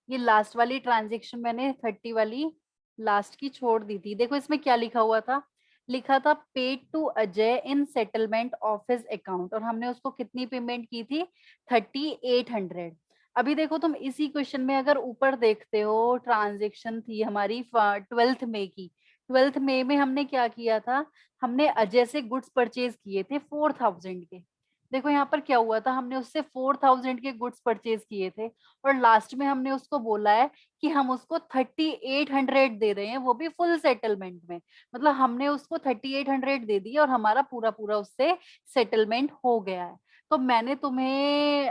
ये लास्ट वाली ट्रांजेक्शन मैंने 30 वाली लास्ट की छोड़ दी थी। देखो इसमें क्या लिखा हुआ था, लिखा था paid to Ajay in settlement of his account, और हमने उसको कितनी पेमेंट की थी, 3800। अभी देखो तुम इसी क्वेश्चन में अगर ऊपर देखते हो, ट्रांजेक्शन थी हमारी 12 मई की। 12 मई में हमने क्या किया था, हमने अजय से गुड्स परचेज किए थे 4000 के। देखो यहाँ पर क्या हुआ था, हमने उससे 4000 के गुड्स परचेज किए थे, और लास्ट में हमने उसको बोला है कि हम उसको 3800 दे रहे हैं, वो भी फुल सेटलमेंट में। मतलब हमने उसको 3800 दे दिया और हमारा पूरा पूरा उससे सेटलमेंट हो गया है। तो मैंने तुम्हें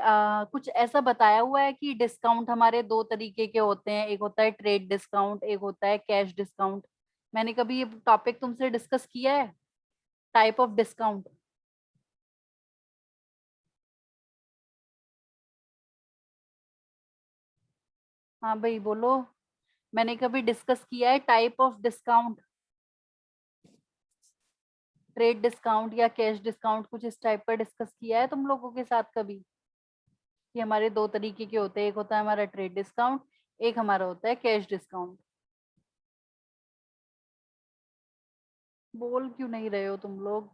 कुछ ऐसा बताया हुआ है कि डिस्काउंट हमारे दो तरीके के होते हैं, एक होता है ट्रेड डिस्काउंट, एक होता है कैश डिस्काउंट। मैंने कभी ये टॉपिक तुमसे डिस्कस किया है, टाइप ऑफ डिस्काउंट? हाँ भाई बोलो, मैंने कभी डिस्कस किया है type of discount, trade discount या कैश डिस्काउंट, कुछ इस टाइप का डिस्कस किया है तुम लोगों के साथ कभी? कि हमारे दो तरीके के होते हैं, एक होता है हमारा ट्रेड डिस्काउंट, एक हमारा होता है कैश डिस्काउंट। बोल क्यों नहीं रहे हो तुम लोग?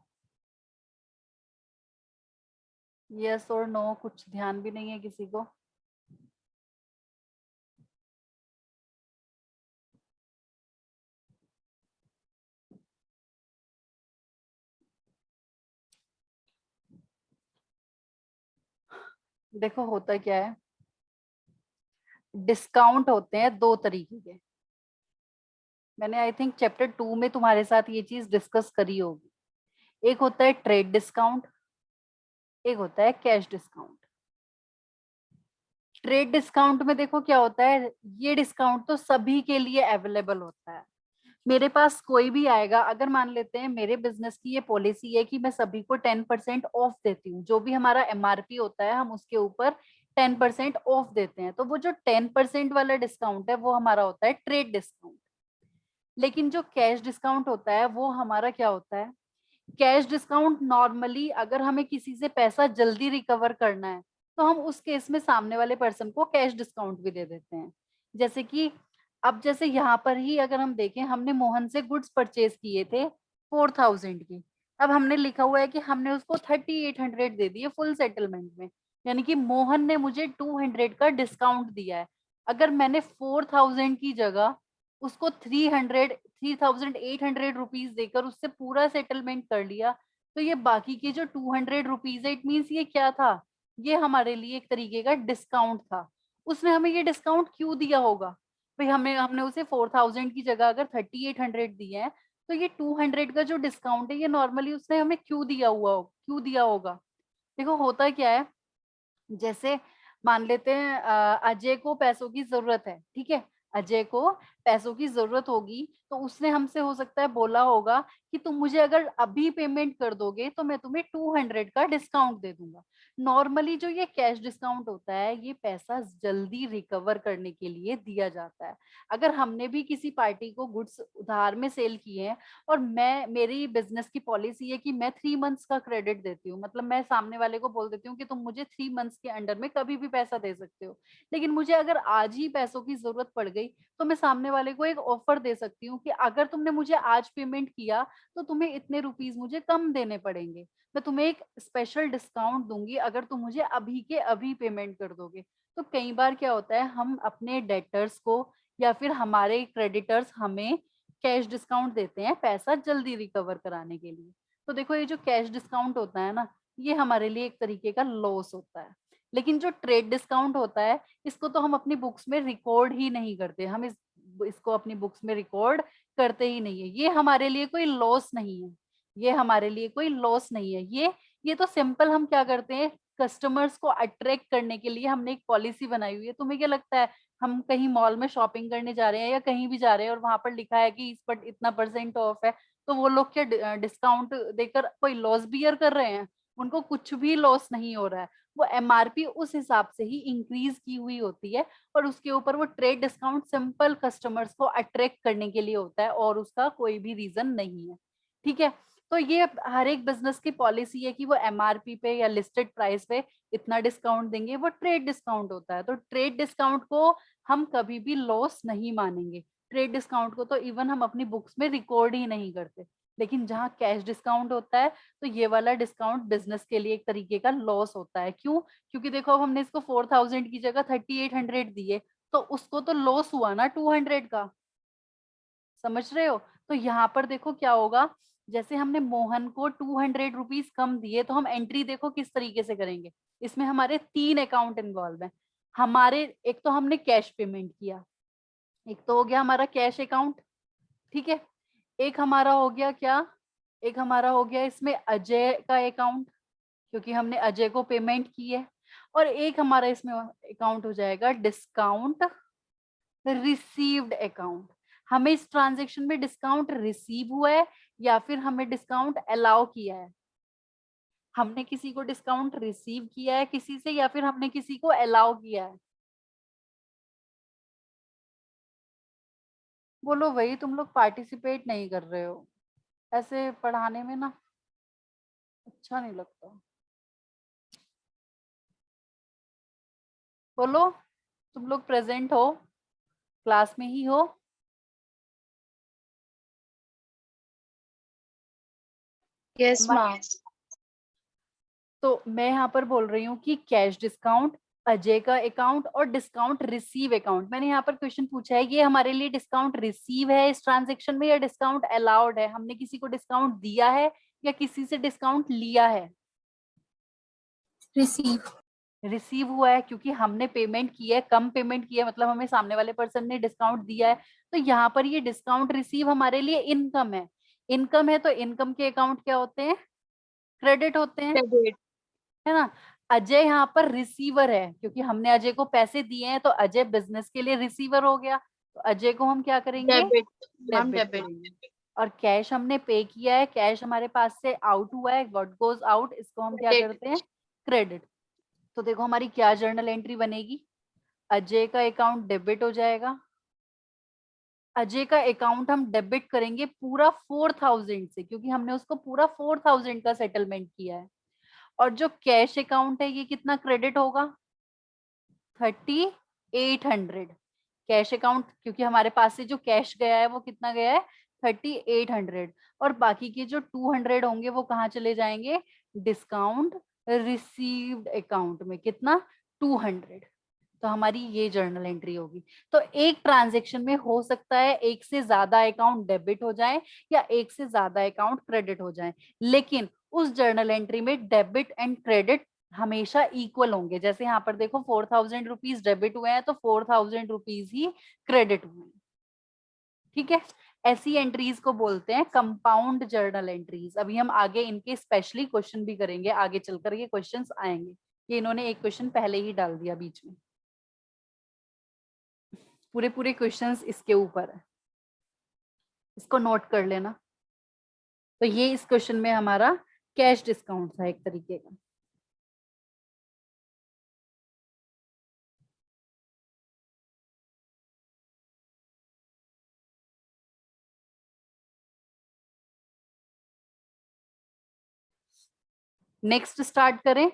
यस और नो, कुछ ध्यान भी नहीं है किसी को। देखो होता क्या है, डिस्काउंट होते हैं दो तरीके के। मैंने आई थिंक चैप्टर 2 में तुम्हारे साथ ये चीज डिस्कस करी होगी। एक होता है ट्रेड डिस्काउंट, एक होता है कैश डिस्काउंट। ट्रेड डिस्काउंट में देखो क्या होता है, ये डिस्काउंट तो सभी के लिए अवेलेबल होता है। मेरे पास कोई भी आएगा, अगर मान लेते हैं मेरे बिजनेस की ये पॉलिसी है कि मैं सभी को 10% ऑफ देती हूँ, जो भी हमारा एमआरपी होता है हम उसके ऊपर 10% ऑफ देते हैं, तो वो जो 10% वाला डिस्काउंट है वो हमारा होता है ट्रेड डिस्काउंट। लेकिन जो कैश डिस्काउंट होता है वो हमारा क्या होता है, कैश डिस्काउंट नॉर्मली अगर हमें किसी से पैसा जल्दी रिकवर करना है तो हम उस केस में सामने वाले पर्सन को कैश डिस्काउंट भी दे देते हैं। जैसे कि अब जैसे यहाँ पर ही अगर हम देखें, हमने मोहन से गुड्स परचेज किए थे 4000 की। अब हमने लिखा हुआ है कि हमने उसको 3800 दे दिए फुल सेटलमेंट में, यानी कि मोहन ने मुझे 200 का डिस्काउंट दिया है। अगर मैंने 4000 की जगह उसको 3800 रुपीज देकर उससे पूरा सेटलमेंट कर लिया, तो ये बाकी के जो 200 रुपीज है, इट मीन्स ये क्या था, ये हमारे लिए एक तरीके का डिस्काउंट था। उसने हमें ये डिस्काउंट क्यों दिया होगा, भाई हमने हमने उसे 4000 की जगह अगर 3800 दिए हैं, तो ये 200 का जो डिस्काउंट है ये नॉर्मली उसने हमें क्यों दिया होगा। देखो होता क्या है, जैसे मान लेते हैं अजय को पैसों की जरूरत है, ठीक है, अजय को पैसों की जरूरत होगी, तो उसने हमसे हो सकता है बोला होगा कि तुम मुझे अगर अभी पेमेंट कर दोगे तो मैं तुम्हें 200 का डिस्काउंट दे दूंगा। नॉर्मली जो ये कैश डिस्काउंट होता है ये पैसा जल्दी रिकवर करने के लिए दिया जाता है। अगर हमने भी किसी पार्टी को गुड्स उधार में सेल किए हैं, और मेरी बिजनेस की पॉलिसी है कि मैं 3 मंथ्स का क्रेडिट देती हूँ, मतलब मैं सामने वाले को बोल देती हूँ कि तुम मुझे 3 मंथ्स के अंडर में कभी भी पैसा दे सकते हो, लेकिन मुझे अगर आज ही पैसों की जरूरत पड़ गई तो मैं सामने वाले को एक ऑफर दे सकती हूँ कि अगर तुमने मुझे आज पेमेंट किया तो तुम्हें इतने रुपीज मुझे कम देने पड़ेंगे, मैं तुम्हें एक स्पेशल डिस्काउंट दूंगी अगर तुम मुझे अभी के अभी पेमेंट कर दोगे। तो कई बार क्या होता है, हम अपने डेटर्स को या फिर हमारे क्रेडिटर्स हमें कैश डिस्काउंट देते हैं पैसा जल्दी रिकवर कराने के लिए। तो देखो ये जो कैश डिस्काउंट होता है ना, ये हमारे लिए एक तरीके का लॉस होता है। लेकिन जो ट्रेड डिस्काउंट होता है इसको तो हम अपनी बुक्स में रिकॉर्ड ही नहीं करते, हम इसको अपनी बुक्स में रिकॉर्ड करते ही नहीं है। ये हमारे लिए कोई लॉस नहीं है, ये हमारे लिए कोई लॉस नहीं है। ये तो सिंपल हम क्या करते हैं, कस्टमर्स को अट्रैक्ट करने के लिए हमने एक पॉलिसी बनाई हुई है। तुम्हें क्या लगता है, हम कहीं मॉल में शॉपिंग करने जा रहे हैं या कहीं भी जा रहे हैं और वहां पर लिखा है कि इस पर इतना परसेंट ऑफ है, तो वो लोग क्या डिस्काउंट देकर कोई लॉस बियर कर रहे हैं? उनको कुछ भी लॉस नहीं हो रहा है। वो एमआरपी उस हिसाब से ही इंक्रीज की हुई होती है, और उसके ऊपर वो ट्रेड डिस्काउंट सिंपल कस्टमर्स को अट्रैक्ट करने के लिए होता है और उसका कोई भी रीजन नहीं है। ठीक है, तो ये हर एक बिजनेस की पॉलिसी है कि वो एमआरपी पे या लिस्टेड प्राइस पे इतना डिस्काउंट देंगे, वो ट्रेड डिस्काउंट होता है। तो ट्रेड डिस्काउंट को हम कभी भी लॉस नहीं मानेंगे। ट्रेड डिस्काउंट को तो इवन हम अपनी बुक्स में रिकॉर्ड ही नहीं करते। लेकिन जहाँ कैश डिस्काउंट होता है तो ये वाला डिस्काउंट बिजनेस के लिए एक तरीके का लॉस होता है। क्यों? क्योंकि देखो अब हमने इसको 4000 की जगह 3800 दिए, तो उसको तो लॉस हुआ ना 200 का। समझ रहे हो? तो यहाँ पर देखो क्या होगा, जैसे हमने मोहन को 200 रुपीज कम दिए, तो हम एंट्री देखो किस तरीके से करेंगे। इसमें हमारे 3 अकाउंट इन्वॉल्व है। हमारे एक तो हमने कैश पेमेंट किया, एक तो हो गया हमारा कैश अकाउंट, ठीक है। एक हमारा हो गया क्या, एक हमारा हो गया इसमें अजय का अकाउंट, क्योंकि हमने अजय को पेमेंट की है। और एक हमारा इसमें अकाउंट हो जाएगा डिस्काउंट रिसीव्ड अकाउंट। हमें इस ट्रांजेक्शन में डिस्काउंट रिसीव हुआ है या फिर हमें डिस्काउंट अलाउ किया है। हमने किसी को डिस्काउंट रिसीव किया है किसी से, या फिर हमने किसी को अलाउ किया है। बोलो भाई, तुम लोग पार्टिसिपेट नहीं कर रहे हो। ऐसे पढ़ाने में ना अच्छा नहीं लगता। बोलो, तुम लोग प्रेजेंट हो, क्लास में ही हो? Yes ma'am. तो मैं यहाँ पर बोल रही हूँ कि कैश डिस्काउंट, अजय का अकाउंट और डिस्काउंट रिसीव अकाउंट। मैंने यहाँ पर क्वेश्चन पूछा है, ये हमारे लिए डिस्काउंट रिसीव है इस ट्रांजेक्शन में या डिस्काउंट अलाउड है? हमने किसी को डिस्काउंट दिया है या किसी से डिस्काउंट लिया है? रिसीव। रिसीव हुआ है, क्योंकि हमने पेमेंट की है, कम पेमेंट की है, मतलब हमें सामने वाले पर्सन ने डिस्काउंट दिया है। तो यहाँ पर ये डिस्काउंट रिसीव हमारे लिए इनकम है। इनकम है तो इनकम के अकाउंट क्या होते हैं? क्रेडिट होते हैं, डेबिट। है ना। अजय यहाँ पर रिसीवर है, क्योंकि हमने अजय को पैसे दिए हैं, तो अजय बिजनेस के लिए रिसीवर हो गया। तो अजय को हम क्या करेंगे? Debit ma'am, debit debit. करेंगे। और कैश हमने पे किया है, कैश हमारे पास से आउट हुआ है, व्हाट गोज आउट, इसको हम क्या क्रेडिट। करते हैं? क्रेडिट। तो देखो हमारी क्या जर्नल एंट्री बनेगी, अजय का अकाउंट डेबिट हो जाएगा। अजय का अकाउंट हम डेबिट करेंगे पूरा 4000 से, क्योंकि हमने उसको पूरा 4000 का सेटलमेंट किया है। और जो कैश अकाउंट है ये कितना क्रेडिट होगा? 3800। कैश अकाउंट, क्योंकि हमारे पास से जो कैश गया है वो कितना गया है? 3800। और बाकी के जो 200 होंगे वो कहाँ चले जाएंगे? डिस्काउंट रिसीव्ड अकाउंट में। कितना? 200। तो हमारी ये जर्नल एंट्री होगी। तो एक ट्रांजेक्शन में हो सकता है एक से ज्यादा अकाउंट डेबिट हो जाए या एक से ज्यादा अकाउंट क्रेडिट हो जाए, लेकिन उस जर्नल एंट्री में डेबिट एंड क्रेडिट हमेशा इक्वल होंगे। जैसे यहाँ पर देखो 4000 रुपीज डेबिट हुए हैं तो 4000 रुपीज ही क्रेडिट हुए हैं। ठीक है, ऐसी एंट्रीज को बोलते हैं कंपाउंड जर्नल एंट्रीज। अभी हम आगे इनके स्पेशली क्वेश्चन भी करेंगे, आगे चलकर ये क्वेश्चंस आएंगे। ये इन्होंने एक क्वेश्चन पहले ही डाल दिया बीच में, पूरे पूरे क्वेश्चंस इसके ऊपर है, इसको नोट कर लेना। तो ये इस क्वेश्चन में हमारा कैश डिस्काउंट था एक तरीके का। नेक्स्ट स्टार्ट करें।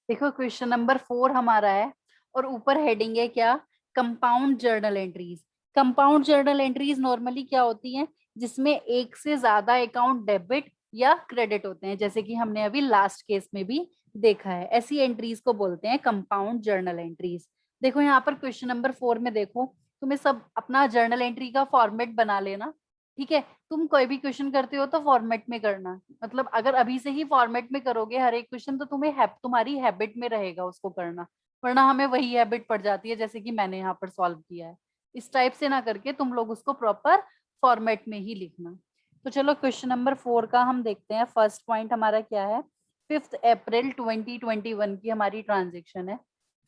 देखो क्वेश्चन नंबर 4 हमारा है और ऊपर हेडिंग है क्या? Compound journal entries. Compound journal entries normally क्या होती हैं? जिसमें एक से ज्यादा अकाउंट डेबिट या क्रेडिट होते हैं, जैसे कि हमने अभी लास्ट केस में भी देखा है। ऐसी एंट्रीज को बोलते हैं कंपाउंड जर्नल एंट्रीज। देखो यहाँ पर क्वेश्चन नंबर 4 में देखो, तुम्हें सब अपना जर्नल एंट्री का फॉर्मेट बना लेना। ठीक है, तुम कोई भी क्वेश्चन करते हो तो फॉर्मेट में करना। मतलब अगर अभी से ही फॉर्मेट में करोगे हर एक क्वेश्चन तो तुम्हें तुम्हारी हैबिट में रहेगा उसको करना, वरना हमें वही हैबिट पड़ जाती है जैसे कि मैंने यहाँ पर सॉल्व किया है। इस टाइप से ना करके तुम लोग उसको प्रॉपर फॉर्मेट में ही लिखना। तो चलो क्वेश्चन नंबर 4 का हम देखते हैं। फर्स्ट पॉइंट हमारा क्या है? 5 अप्रैल 2021 की हमारी ट्रांजेक्शन है।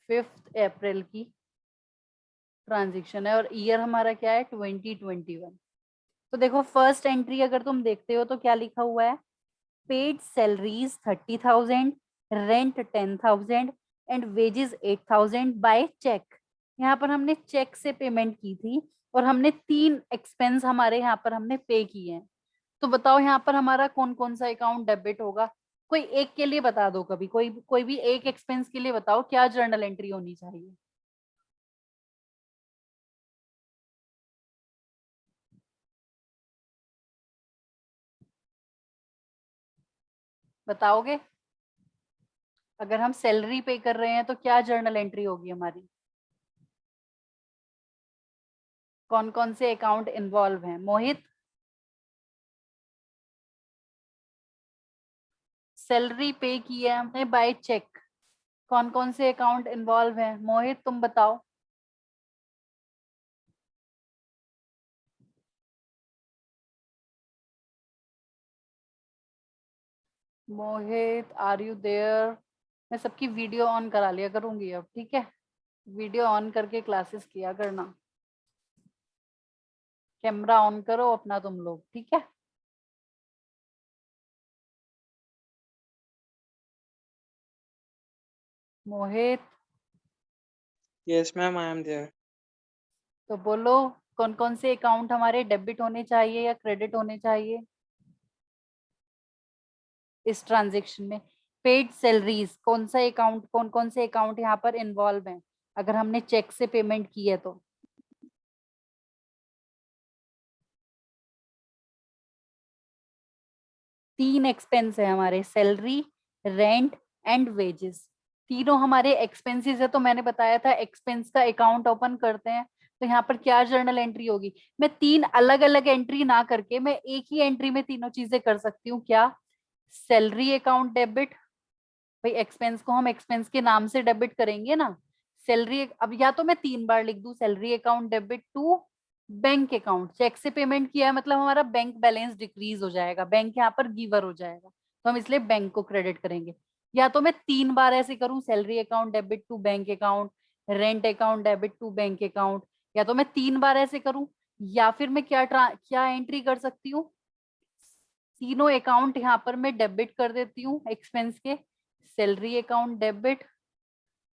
5 अप्रैल की ट्रांजेक्शन है और ईयर हमारा क्या है? 2021। तो देखो फर्स्ट एंट्री अगर तुम देखते हो तो क्या लिखा हुआ है? Paid salaries 30,000, rent 10,000 and wages 8,000 by cheque. यहाँ पर हमने चेक से पेमेंट की थी और हमने 3 एक्सपेंस हमारे यहाँ पर हमने पे किए हैं। तो बताओ यहाँ पर हमारा कौन कौन सा अकाउंट डेबिट होगा? कोई एक के लिए बता दो, कभी कोई भी एक एक्सपेंस के लिए बताओ क्या जर्नल एंट्री होनी चाहिए। बताओगे? अगर हम सैलरी पे कर रहे हैं तो क्या जर्नल एंट्री होगी हमारी? कौन कौन से अकाउंट इन्वॉल्व हैं? मोहित, सैलरी पे की है हमने बाय चेक, कौन कौन से अकाउंट इन्वॉल्व हैं? मोहित तुम बताओ। मोहित, आर यू देयर? मैं सबकी वीडियो ऑन करा लिया करूंगी अब, ठीक है? वीडियो ऑन करके क्लासेस किया करना। कैमरा ऑन करो अपना तुम लोग, ठीक है? मोहित, Yes, ma'am, I am there. तो बोलो कौन कौन से अकाउंट हमारे डेबिट होने चाहिए या क्रेडिट होने चाहिए इस ट्रांजेक्शन में? पेड सैलरीज, कौन सा अकाउंट, कौन कौन से अकाउंट यहाँ पर इन्वॉल्व हैं अगर हमने चेक से पेमेंट की है तो? 3 एक्सपेंस है हमारे, सैलरी, रेंट एंड वेजेस। तीनों हमारे एक्सपेंसेस है। तो मैंने बताया था एक्सपेंस का अकाउंट ओपन करते हैं तो यहाँ पर क्या जर्नल एंट्री होगी? मैं 3 अलग अलग एंट्री ना करके मैं एक ही एंट्री में तीनों चीजें कर सकती हूँ। क्या? सैलरी अकाउंट डेबिट, भाई एक्सपेंस को हम एक्सपेंस के नाम से डेबिट करेंगे ना। सैलरी, अब या तो मैं 3 बार लिख दूं, salary account debit to bank account. Cheque से पेमेंट किया है मतलब हमारा बैंक बैलेंस डिक्रीज हो जाएगा, बैंक यहाँ पर गिवर हो जाएगा, तो हम इसलिए बैंक को क्रेडिट करेंगे। या तो मैं 3 बार ऐसे करूं, salary account debit to bank account, rent account debit to bank account, या तो मैं 3 बार ऐसे करूं, या फिर मैं क्या एंट्री कर सकती हूँ, तीनों अकाउंट यहाँ पर मैं डेबिट कर देती हूँ एक्सपेंस के। Salary account debit,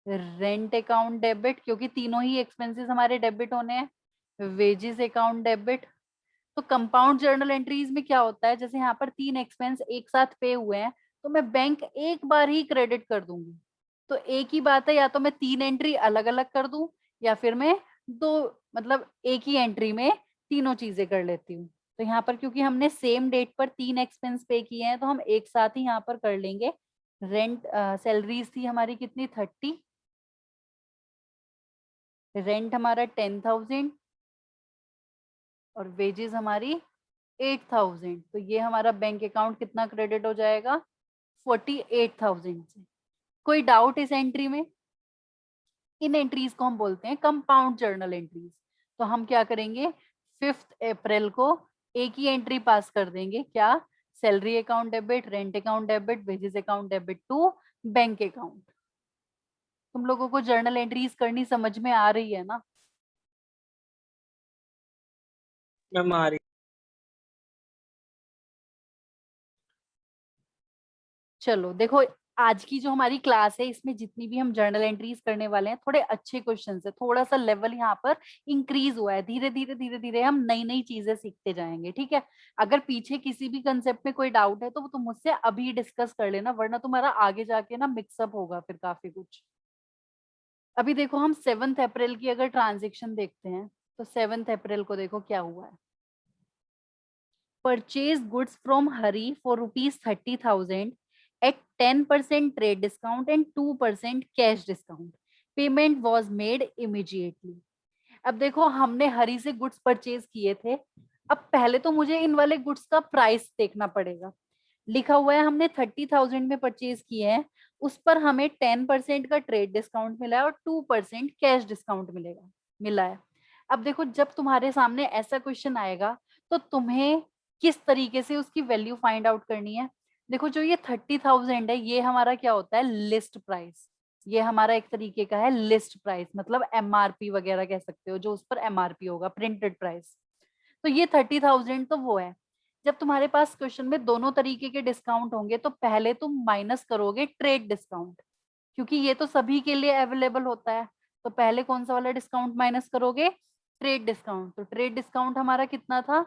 rent account debit, क्योंकि तीनों ही एक्सपेंसेस हमारे डेबिट होने हैं। Wages account debit. तो कंपाउंड जर्नल एंट्रीज में क्या होता है, जैसे यहाँ पर 3 एक्सपेंस एक साथ पे हुए हैं तो मैं बैंक एक बार ही क्रेडिट कर दूंगी। तो एक ही बात है, या तो मैं 3 एंट्री अलग अलग कर दूं या फिर मैं दो, मतलब एक ही एंट्री में तीनों चीजें कर लेती हूँ। तो यहाँ पर क्योंकि हमने सेम डेट पर 3 एक्सपेंस पे किए हैं तो हम एक साथ ही यहाँ पर कर लेंगे। रेंट, सैलरीज थी हमारी कितनी, 30, रेंट हमारा 10,000 और वेजेस हमारी 8,000। तो ये हमारा बैंक अकाउंट कितना क्रेडिट हो जाएगा, 48,000 से। कोई डाउट इस एंट्री में? इन एंट्रीज को हम बोलते हैं कंपाउंड जर्नल एंट्रीज। तो हम क्या करेंगे, 5 अप्रैल को एक ही एंट्री पास कर देंगे, क्या? Salary account debit, rent account debit, wages account debit to bank account. तुम लोगों को जर्नल एंट्रीज करनी समझ में आ रही है ना? Ma'am, are चलो देखो, आज की जो हमारी क्लास है इसमें जितनी भी हम जर्नल एंट्रीज करने वाले हैं, थोड़े अच्छे क्वेश्चन है, थोड़ा सा लेवल यहाँ पर इंक्रीज हुआ है। धीरे धीरे धीरे धीरे हम नई नई चीजें सीखते जाएंगे, ठीक है? अगर पीछे किसी भी कंसेप्ट में कोई डाउट है तो वो तुम मुझसे अभी डिस्कस कर लेना, वरना तुम्हारा आगे जाके ना मिक्सअप होगा फिर काफी कुछ। अभी देखो हम 7 अप्रैल की अगर ट्रांजेक्शन देखते हैं तो 7 अप्रैल को देखो क्या हुआ है। purchase goods from Hari for rupees 30,000 at 10% trade discount and 2% cash discount. Payment was made immediately. अब देखो हमने हरी से गुड्स परचेज किए थे। अब पहले तो मुझे इन वाले गुड्स का प्राइस देखना पड़ेगा। लिखा हुआ है हमने 30,000 में परचेज किए हैं, उस पर हमें 10% का ट्रेड डिस्काउंट मिला है और 2% कैश डिस्काउंट मिला है। अब देखो जब तुम्हारे सामने ऐसा क्वेश्चन आएगा तो तुम्हें किस तरीके से उसकी वैल्यू फाइंड आउट करनी है। देखो जो ये 30,000 है ये हमारा क्या होता है, लिस्ट प्राइस। ये हमारा एक तरीके का है लिस्ट प्राइस, मतलब एमआरपी वगैरह कह सकते हो, जो उस पर एमआरपी होगा, प्रिंटेड प्राइस। तो ये 30,000 तो वो है। जब तुम्हारे पास क्वेश्चन में दोनों तरीके के डिस्काउंट होंगे तो पहले तुम माइनस करोगे ट्रेड डिस्काउंट, क्योंकि ये तो सभी के लिए अवेलेबल होता है। तो पहले कौन सा वाला डिस्काउंट माइनस करोगे? Trade discount. तो ट्रेड डिस्काउंट हमारा कितना था?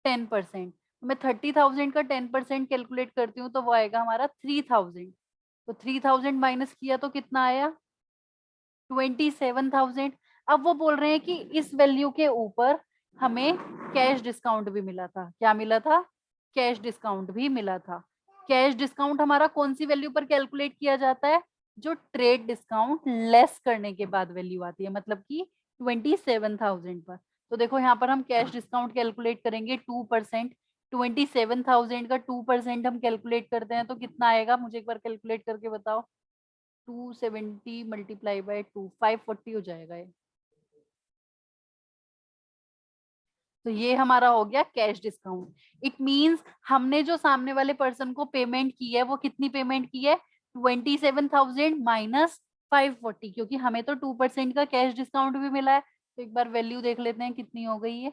10%। तो मैं 30,000 का 10% कैलकुलेट करती हूँ तो वो आएगा हमारा 3,000। तो 3,000 माइनस किया तो कितना आया? 27,000। अब वो बोल रहे हैं कि इस वैल्यू के ऊपर हमें कैश डिस्काउंट भी मिला था। क्या मिला था? कैश डिस्काउंट भी मिला था। कैश डिस्काउंट हमारा कौन सी वैल्यू पर कैलकुलेट किया जाता है? जो ट्रेड डिस्काउंट लेस करने के बाद वैल्यू आती है, मतलब कि 27,000 पर। तो देखो यहाँ पर हम कैश डिस्काउंट कैलकुलेट करेंगे 2%। 27,000 का 2% हम कैलकुलेट करते हैं तो कितना आएगा? मुझे एक बार कैलकुलेट करके बताओ। 270 मल्टीप्लाई बाय 2, 540 हो जाएगा ये। तो ये हमारा हो गया कैश डिस्काउंट। इट मींस हमने जो सामने वाले पर्सन को पेमेंट की है वो कितनी पेमेंट की है? 27,000 माइनस 540, क्योंकि हमें तो 2% का कैश डिस्काउंट भी मिला है। तो एक बार वैल्यू देख लेते हैं कितनी हो गई है।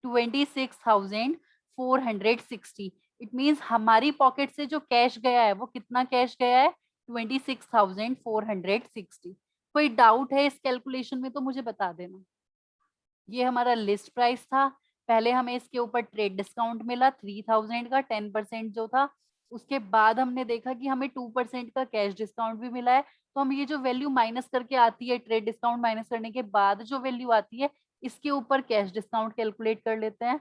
26,460। इट मींस हमारी पॉकेट से जो कैश गया है वो कितना कैश गया है? 26,460। कोई डाउट है इस कैलकुलेशन में तो मुझे बता देना। ये हमारा लिस्ट प्राइस था। पहले हमें इसके ऊपर ट्रेड डिस्काउंट मिला 3,000 का, 10% जो था। उसके बाद हमने देखा कि हमें 2% का कैश डिस्काउंट भी मिला है। तो हम ये जो वैल्यू माइनस करके आती है, ट्रेड डिस्काउंट माइनस करने के बाद जो वैल्यू आती है, इसके ऊपर कैश डिस्काउंट कैलकुलेट कर लेते हैं।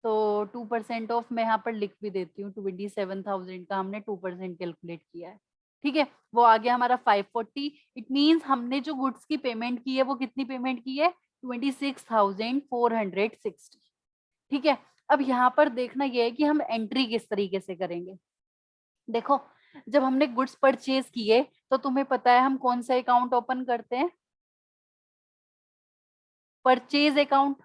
तो 2% ऑफ मैं यहाँ पर लिख भी देती हूँ। 27,000 का हमने 2% कैलकुलेट किया है। ठीक है, वो आ गया हमारा 540। इट मीन्स हमने जो गुड्स की पेमेंट की है वो कितनी पेमेंट की है? 26,460। ठीक है, अब यहाँ पर देखना यह है कि हम एंट्री किस तरीके से करेंगे। देखो, जब हमने गुड्स परचेज किए तो तुम्हें पता है हम कौन सा अकाउंट ओपन करते हैं? Purchase account.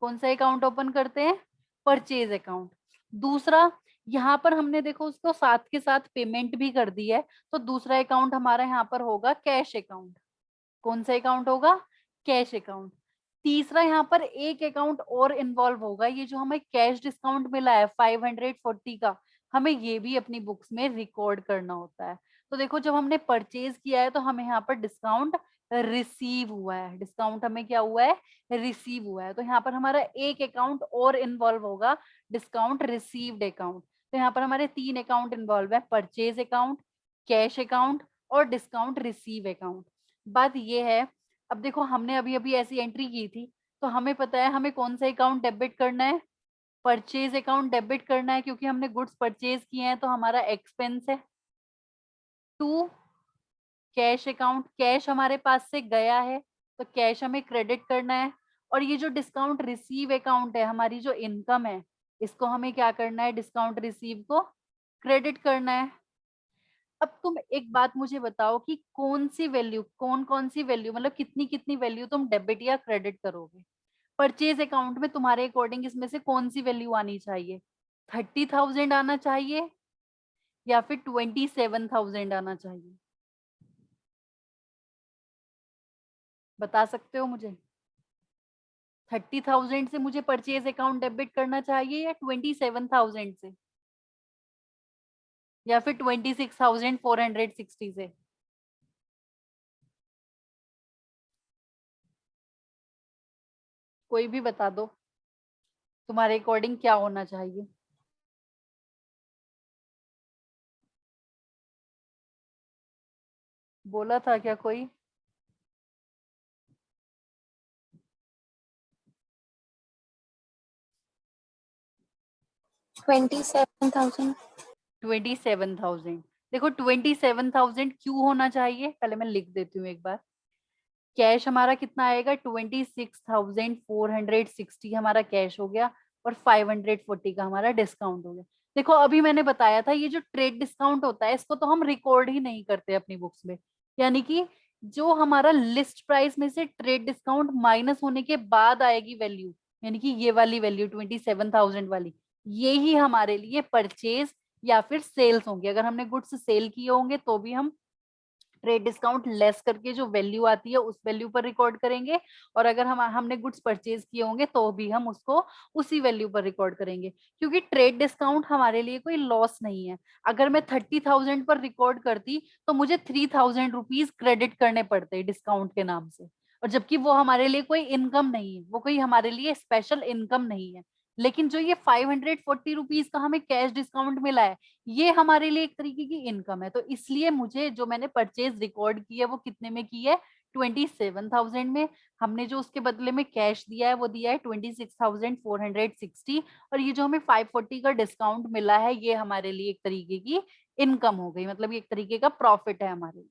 कौन सा अकाउंट ओपन करते हैं? Purchase account. दूसरा, यहाँ पर हमने देखो उसको साथ के साथ पेमेंट भी कर दी है, तो दूसरा अकाउंट हमारा यहाँ पर होगा कैश अकाउंट। कौन सा अकाउंट होगा? Cash account. तीसरा, यहाँ पर एक अकाउंट और इन्वॉल्व होगा। ये जो हमें कैश डिस्काउंट मिला है 540 का, हमें ये भी अपनी बुक्स में रिकॉर्ड करना होता है। तो देखो, जब हमने परचेज किया है तो हमें यहाँ पर डिस्काउंट रिसीव हुआ है। डिस्काउंट हमें क्या हुआ है? रिसीव हुआ है। तो यहाँ पर हमारा एक अकाउंट और इन्वॉल्व होगा, डिस्काउंट रिसीव्ड अकाउंट। तो यहाँ पर हमारे 3 अकाउंट इन्वॉल्व है, परचेज अकाउंट, कैश अकाउंट और डिस्काउंट रिसीव अकाउंट। बात ये है, अब देखो हमने अभी अभी ऐसी एंट्री की थी, तो हमें पता है हमें कौन सा अकाउंट डेबिट करना है? परचेज अकाउंट डेबिट करना है, क्योंकि हमने गुड्स परचेज किए हैं तो हमारा एक्सपेंस है। 2, कैश अकाउंट, कैश हमारे पास से गया है तो कैश हमें क्रेडिट करना है। और ये जो डिस्काउंट रिसीव अकाउंट है, हमारी जो इनकम है, इसको हमें क्या करना है? डिस्काउंट रिसीव को क्रेडिट करना है। अब तुम एक बात मुझे बताओ कि कौन सी वैल्यू, कौन सी वैल्यू, मतलब कितनी कितनी वैल्यू तुम डेबिट या क्रेडिट करोगे? परचेज अकाउंट में तुम्हारे अकॉर्डिंग इसमें से कौन सी वैल्यू आनी चाहिए? 30,000 आना चाहिए या फिर 27,000 आना चाहिए? बता सकते हो मुझे? 30,000 से मुझे परचेज अकाउंट डेबिट करना चाहिए या 27,000 से या फिर 26,460 से? कोई भी बता दो, तुम्हारे अकॉर्डिंग क्या होना चाहिए? बोला था क्या कोई? 27,000। 27,000। देखो 27,000 क्यों होना चाहिए, पहले मैं लिख देती हूँ एक बार। कैश हमारा कितना आएगा? 26,460 हमारा कैश हो गया और 540 का हमारा डिस्काउंट हो गया। देखो, अभी मैंने बताया था ये जो ट्रेड डिस्काउंट होता है इसको तो हम रिकॉर्ड ही नहीं करते अपनी बुक्स में। यानी कि जो हमारा लिस्ट प्राइस में से ट्रेड डिस्काउंट माइनस होने के बाद आएगी वैल्यू, यानी कि ये वाली वैल्यू 27,000 वाली, ये ही हमारे लिए परचेज या फिर सेल्स होंगे। अगर हमने गुड्स सेल किए होंगे तो भी हम ट्रेड डिस्काउंट लेस करके जो वैल्यू आती है उस वैल्यू पर रिकॉर्ड करेंगे, और अगर हमने गुड्स परचेज किए होंगे तो भी हम उसको उसी वैल्यू पर रिकॉर्ड करेंगे, क्योंकि ट्रेड डिस्काउंट हमारे लिए कोई लॉस नहीं है। अगर मैं 30,000 पर रिकॉर्ड करती तो मुझे 3,000 रुपीज क्रेडिट करने पड़ते डिस्काउंट के नाम से, और जबकि वो हमारे लिए कोई इनकम नहीं है, वो कोई हमारे लिए स्पेशल इनकम नहीं है। लेकिन जो ये 540 रुपीज का हमें कैश डिस्काउंट मिला है, ये हमारे लिए एक तरीके की इनकम है। तो इसलिए मुझे जो मैंने परचेज रिकॉर्ड की है वो कितने में की है, 27,000 में। हमने जो उसके बदले में कैश दिया है वो दिया है 26,460, और ये जो हमें 540 का डिस्काउंट मिला है ये हमारे लिए एक तरीके की इनकम हो गई, मतलब ये एक तरीके का प्रॉफिट है हमारे लिए।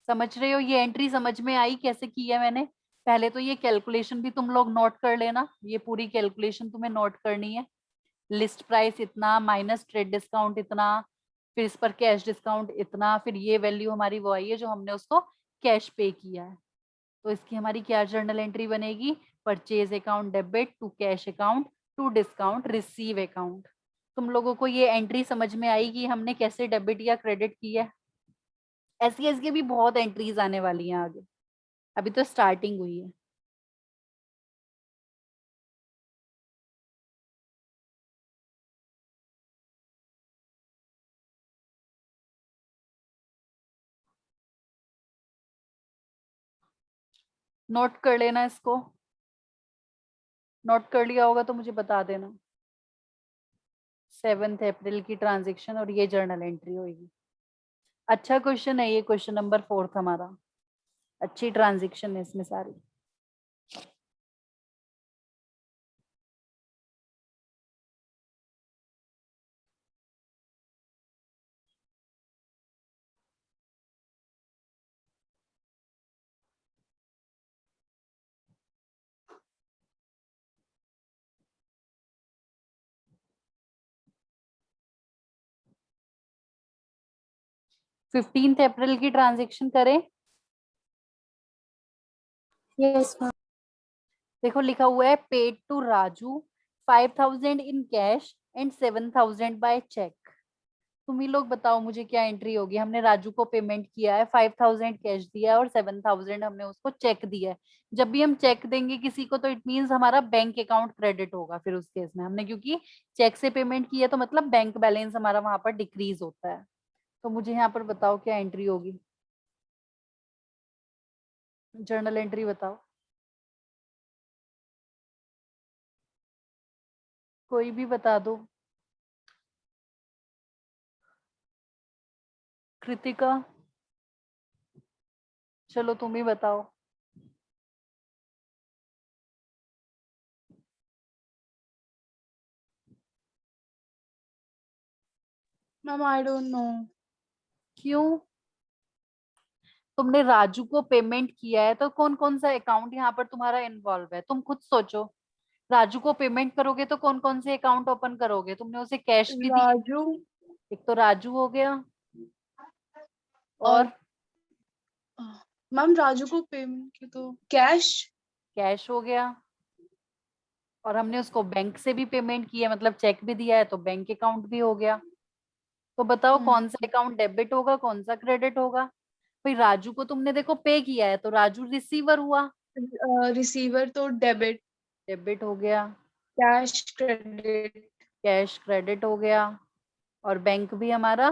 समझ रहे हो? ये एंट्री समझ में आई कैसे की है मैंने? पहले तो ये कैलकुलेशन भी तुम लोग नोट कर लेना, ये पूरी कैलकुलेशन तुम्हें नोट करनी है। लिस्ट प्राइस इतना माइनस ट्रेड डिस्काउंट इतना, फिर इस पर कैश डिस्काउंट इतना, फिर ये वैल्यू हमारी वो आई है जो हमने उसको कैश पे किया है। तो इसकी हमारी क्या जर्नल एंट्री बनेगी, purchase account debit to cash account to discount receive account. तुम लोगों को ये एंट्री समझ में आई कि हमने कैसे डेबिट या क्रेडिट किया है? ऐसी ऐसी भी बहुत एंट्रीज आने वाली हैं आगे, अभी तो स्टार्टिंग हुई है। नोट कर लेना इसको, नोट कर लिया होगा तो मुझे बता देना। 7 अप्रैल की ट्रांजेक्शन और ये जर्नल एंट्री होगी। अच्छा क्वेश्चन है ये, क्वेश्चन नंबर 4 हमारा, अच्छी ट्रांजेक्शन है इसमें सारी। फिफ्टींथ अप्रैल की ट्रांजेक्शन करें? Yes, ma'am. देखो लिखा हुआ है paid to Raju 5,000 in cash and 7,000 by cheque. तुम ही लोग बताओ मुझे क्या एंट्री होगी। हमने राजू को पेमेंट किया है, 5,000 कैश दिया है और 7,000 हमने उसको चेक दिया है। जब भी हम चेक देंगे किसी को तो इट मींस हमारा बैंक अकाउंट क्रेडिट होगा। फिर उस केस में हमने क्योंकि चेक से पेमेंट की है तो मतलब बैंक बैलेंस हमारा वहां पर डिक्रीज होता है। तो मुझे यहाँ पर बताओ क्या एंट्री होगी, जर्नल एंट्री बताओ। कोई भी बता दो। कृतिका, चलो तुम ही बताओ। Ma'am, I don't know. क्यों? तुमने राजू को पेमेंट किया है तो कौन कौन सा अकाउंट यहाँ पर तुम्हारा इन्वॉल्व है, तुम खुद सोचो। राजू को पेमेंट करोगे तो कौन कौन से अकाउंट ओपन करोगे? तुमने उसे कैश भी दी, Raju एक तो राजू हो गया, और और मैम राजू को पेमेंट की तो कैश। कैश हो गया, और हमने उसको बैंक से भी पेमेंट किया मतलब चेक भी दिया है तो बैंक अकाउंट भी हो गया। तो बताओ कौन सा अकाउंट डेबिट होगा कौन सा क्रेडिट होगा? भाई राजू को तुमने देखो पे किया है तो राजू रिसीवर हुआ, रिसीवर तो डेबिट, डेबिट हो गया, कैश क्रेडिट, कैश क्रेडिट हो गया, और बैंक भी हमारा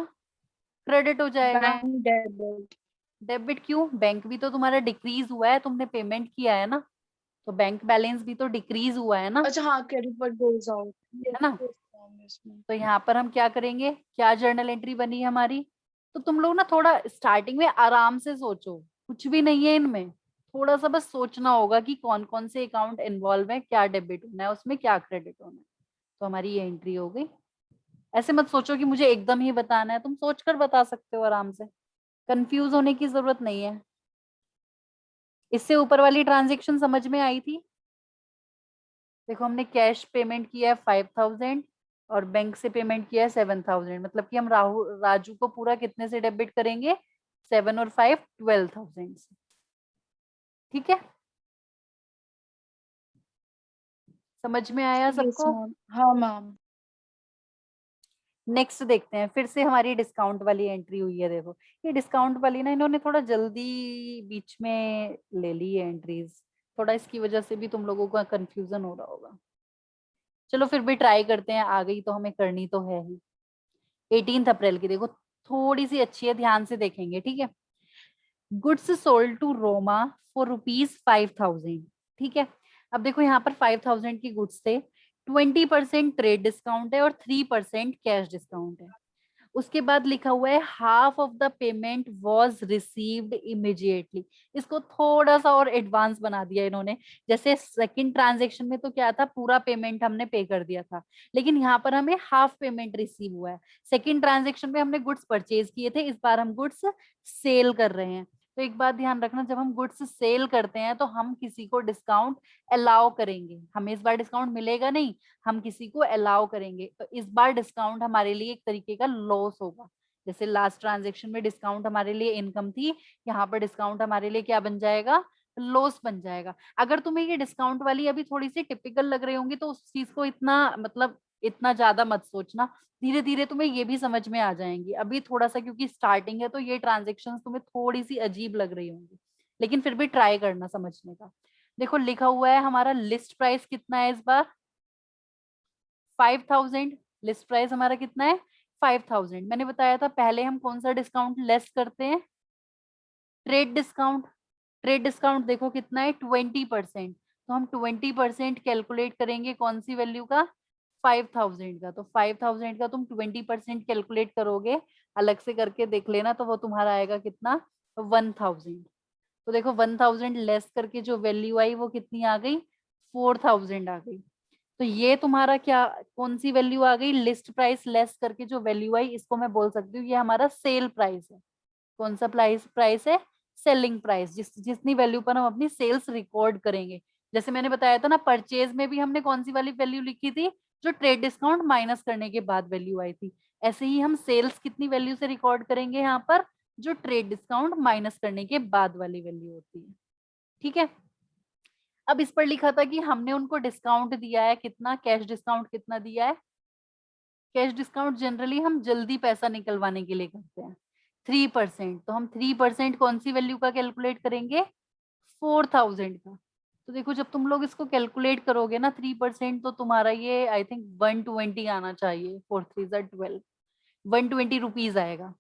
क्रेडिट हो जाएगा। Bank debit. डेबिट क्यों? बैंक भी तो तुम्हारा डिक्रीज हुआ है, तुमने पेमेंट किया है ना, तो बैंक बैलेंस भी तो डिक्रीज हुआ है ना, अच्छा हाँ, क्रेडिट पर गोज आउट। है ना। तो यहाँ पर हम क्या करेंगे, क्या जर्नल एंट्री बनी हमारी? तो तुम लोग ना थोड़ा स्टार्टिंग में आराम से सोचो, कुछ भी नहीं है इनमें, थोड़ा सा बस सोचना होगा कि कौन कौन से अकाउंट इन्वॉल्व है, क्या डेबिट होना है उसमें, क्या क्रेडिट होना है। तो हमारी ये एंट्री हो गई। ऐसे मत सोचो कि मुझे एकदम ही बताना है, तुम सोच कर बता सकते हो आराम से, कंफ्यूज होने की जरूरत नहीं है। इससे ऊपर वाली ट्रांजेक्शन समझ में आई थी? देखो हमने कैश पेमेंट किया है 5,000 और बैंक से पेमेंट किया है 7,000, मतलब कि हम राजू को पूरा कितने से डेबिट करेंगे, 7 और 5 12,000 से। ठीक है, समझ में आया यस सबको? मैम, हाँ मैम। नेक्स्ट देखते हैं, फिर से हमारी डिस्काउंट वाली एंट्री हुई है। देखो ये डिस्काउंट वाली ना इन्होंने थोड़ा जल्दी बीच में ले ली है एंट्रीज, थोड़ा इसकी वजह से भी तुम लोगों का कंफ्यूजन हो रहा होगा। चलो फिर भी ट्राई करते हैं, आ गई तो हमें करनी तो है ही। 18 अप्रैल की देखो, थोड़ी सी अच्छी है, ध्यान से देखेंगे, ठीक है। Goods sold to Roma for ₹5,000, ठीक है। अब देखो यहाँ पर 5,000 की गुड्स थे, 20% ट्रेड डिस्काउंट है और 3% कैश डिस्काउंट है। उसके बाद लिखा हुआ है half of the payment was received immediately. इसको थोड़ा सा और एडवांस बना दिया इन्होंने। जैसे सेकंड ट्रांजेक्शन में तो क्या था, पूरा पेमेंट हमने पे कर दिया था, लेकिन यहाँ पर हमें हाफ पेमेंट रिसीव हुआ है। सेकंड ट्रांजेक्शन में हमने गुड्स परचेज किए थे, इस बार हम गुड्स सेल कर रहे हैं। तो एक बात ध्यान रखना, जब हम गुड्स सेल करते हैं तो हम किसी को डिस्काउंट अलाउ करेंगे, हमें इस बार डिस्काउंट मिलेगा नहीं, हम किसी को अलाउ करेंगे। तो इस बार डिस्काउंट हमारे लिए एक तरीके का लॉस होगा। जैसे लास्ट ट्रांजेक्शन में डिस्काउंट हमारे लिए इनकम थी, यहाँ पर डिस्काउंट हमारे लिए क्या बन जाएगा, लॉस बन जाएगा। अगर तुम्हें ये डिस्काउंट वाली अभी थोड़ी सी टिपिकल लग रही होंगी तो उस चीज को इतना मतलब इतना ज्यादा मत सोचना, धीरे धीरे तुम्हें ये भी समझ में आ जाएंगी। अभी थोड़ा सा क्योंकि स्टार्टिंग है तो ये ट्रांजेक्शन तुम्हें थोड़ी सी अजीब लग रही होंगी, लेकिन फिर भी ट्राई करना समझने का। देखो लिखा हुआ है हमारा लिस्ट प्राइस कितना है इस बार, 5,000। लिस्ट प्राइस हमारा कितना है, 5,000। मैंने बताया था पहले हम कौन सा डिस्काउंट लेस करते हैं, ट्रेड डिस्काउंट। ट्रेड डिस्काउंट देखो कितना है, 20%। तो हम 20% कैलकुलेट करेंगे कौन सी वैल्यू का, 5,000 का। तो 5,000 का तुम 20% कैलकुलेट करोगे, अलग से करके देख लेना, तो वो तुम्हारा आएगा कितना, 1,000। तो देखो 1,000 लेस करके जो वैल्यू आई वो कितनी आ गई, 4,000 आ गई। तो ये तुम्हारा क्या, कौन सी वैल्यू आ गई, लिस्ट प्राइस लेस करके जो वैल्यू आई, इसको मैं बोल सकती हूँ ये हमारा सेल प्राइस है। कौन सा प्राइस प्राइस है, सेलिंग प्राइस, जितनी वैल्यू पर हम अपनी सेल्स रिकॉर्ड करेंगे। जैसे मैंने बताया था ना, परचेज में भी हमने कौन सी वाली वैल्यू लिखी थी, जो ट्रेड डिस्काउंट माइनस करने के बाद वैल्यू आई थी। ऐसे ही हम सेल्स कितनी वैल्यू से रिकॉर्ड करेंगे यहाँ पर, जो ट्रेड डिस्काउंट माइनस करने के बाद वाली वैल्यू होती है, ठीक है। अब इस पर लिखा था कि हमने उनको डिस्काउंट दिया है कितना, कैश डिस्काउंट कितना दिया है। कैश डिस्काउंट जनरली हम जल्दी पैसा निकलवाने के लिए करते हैं, 3%। तो हम 3% कौन सी वैल्यू का कैलकुलेट करेंगे, 4,000 का। तो देखो जब तुम लोग इसको कैलकुलेट करोगे ना 3%, तो तुम्हारा ये आई थिंक 120 आना चाहिए, 4 3 12, 120 रुपीज आएगा।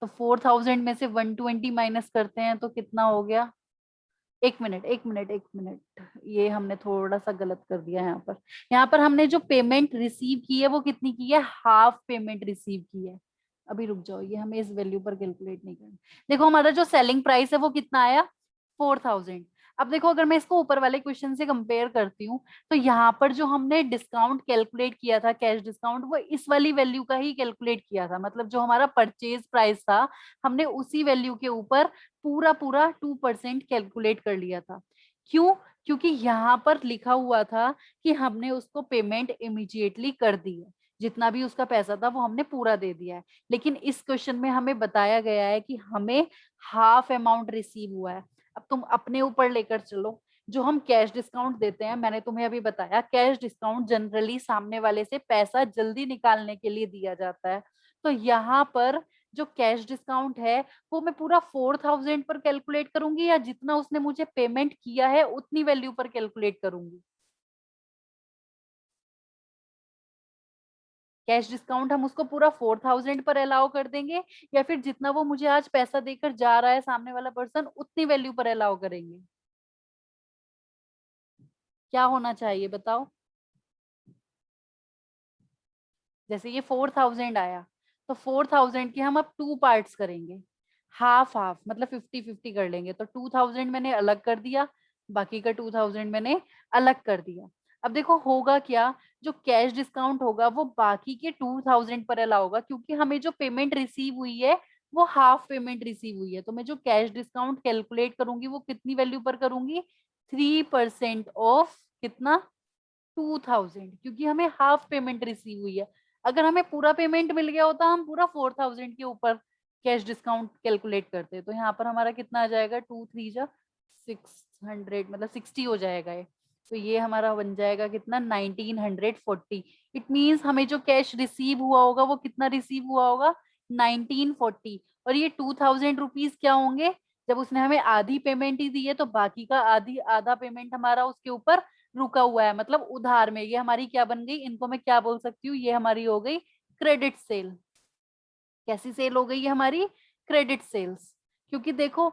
तो 4,000 में से 120 माइनस करते हैं तो कितना हो गया, एक मिनट एक मिनट एक मिनट, ये हमने थोड़ा सा गलत कर दिया यहाँ पर। यहाँ पर हमने जो पेमेंट रिसीव की है वो कितनी की है, हाफ पेमेंट रिसीव की है। अभी रुक जाओ, ये हमें इस वैल्यू पर कैलकुलेट नहीं करना। देखो हमारा जो सेलिंग प्राइस है वो कितना आया, 4,000। अब देखो अगर मैं इसको ऊपर वाले क्वेश्चन से कंपेयर करती हूँ, तो यहाँ पर जो हमने डिस्काउंट कैलकुलेट किया था, कैश डिस्काउंट, वो इस वाली वैल्यू का ही कैलकुलेट किया था। मतलब जो हमारा परचेज प्राइस था, हमने उसी वैल्यू के ऊपर पूरा पूरा 2% कैलकुलेट कर लिया था। क्यों, क्योंकि यहाँ पर लिखा हुआ था कि हमने उसको पेमेंट इमीडिएटली कर दी है, जितना भी उसका पैसा था वो हमने पूरा दे दिया है। लेकिन इस क्वेश्चन में हमें बताया गया है कि हमें हाफ अमाउंट रिसीव हुआ है। अब तुम अपने ऊपर लेकर चलो, जो हम कैश डिस्काउंट देते हैं, मैंने तुम्हें अभी बताया कैश डिस्काउंट जनरली सामने वाले से पैसा जल्दी निकालने के लिए दिया जाता है। तो यहाँ पर जो कैश डिस्काउंट है वो मैं पूरा 4,000 पर कैलकुलेट करूंगी, या जितना उसने मुझे पेमेंट किया है उतनी वैल्यू पर कैलकुलेट करूंगी। कैश डिस्काउंट हम उसको पूरा 4,000 पर अलाउ कर देंगे, या फिर जितना वो मुझे आज पैसा देकर जा रहा है सामने वाला पर्सन, उतनी वैल्यू पर अलाउ करेंगे। क्या होना चाहिए बताओ। जैसे ये 4,000 आया, तो 4,000 के हम अब 2 पार्ट्स करेंगे, हाफ हाफ, मतलब 50-50 कर लेंगे। तो 2,000 मैंने अलग कर दिया, बाकी का 2,000 मैंने अलग कर दिया। अब देखो होगा क्या, जो कैश डिस्काउंट होगा वो बाकी के 2,000 पर अलाउ होगा, क्योंकि हमें जो पेमेंट रिसीव हुई है वो हाफ पेमेंट रिसीव हुई है। तो मैं जो कैश डिस्काउंट कैलकुलेट करूंगी वो कितनी वैल्यू पर करूंगी, 3% ऑफ कितना, 2,000, क्योंकि हमें हाफ पेमेंट रिसीव हुई है। अगर हमें पूरा पेमेंट मिल गया होता हम पूरा 4,000 के ऊपर कैश डिस्काउंट कैलकुलेट करते। तो यहाँ पर हमारा कितना आ जाएगा, 2 3 जा 600, मतलब 60 हो जाएगा ये। तो ये हमारा बन जाएगा कितना 1940। इट मींस हमें जो कैश रिसीव हुआ होगा वो कितना रिसीव हुआ होगा 1940। और ये 2000 रुपीज क्या होंगे, जब उसने हमें आधी पेमेंट ही दी है तो बाकी का आधा पेमेंट हमारा उसके ऊपर रुका हुआ है, मतलब उधार में। ये हमारी क्या बन गई, इनको मैं क्या बोल सकती हूँ, ये हमारी हो गई क्रेडिट सेल। कैसी सेल हो गई है हमारी, क्रेडिट सेल्स। क्योंकि देखो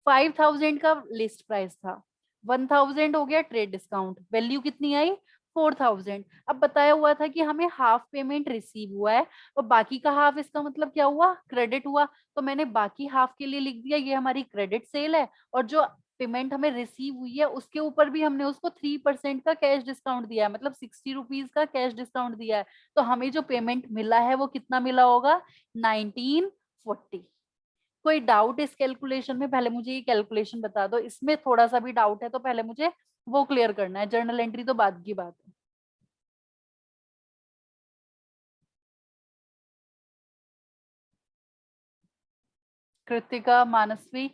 5000 का लिस्ट प्राइस था, 1000 हो गया ट्रेड डिस्काउंट, वैल्यू कितनी आई 4000। अब बताया हुआ था कि हमें हाफ पेमेंट रिसीव हुआ है और बाकी का हाफ, इसका मतलब क्या हुआ, क्रेडिट हुआ। तो मैंने बाकी हाफ के लिए लिख दिया ये हमारी क्रेडिट सेल है, और जो पेमेंट हमें रिसीव हुई है उसके ऊपर भी हमने उसको 3% का कैश डिस्काउंट दिया है, मतलब 60 रुपीज का कैश डिस्काउंट दिया है। तो हमें जो पेमेंट मिला है वो कितना मिला होगा 1940। कोई डाउट इस कैलकुलेशन में, पहले मुझे ये कैलकुलेशन बता दो, इसमें थोड़ा सा भी डाउट है तो पहले मुझे वो क्लियर करना है, जर्नल एंट्री तो बाद की बात है। कृतिका, मानसवी,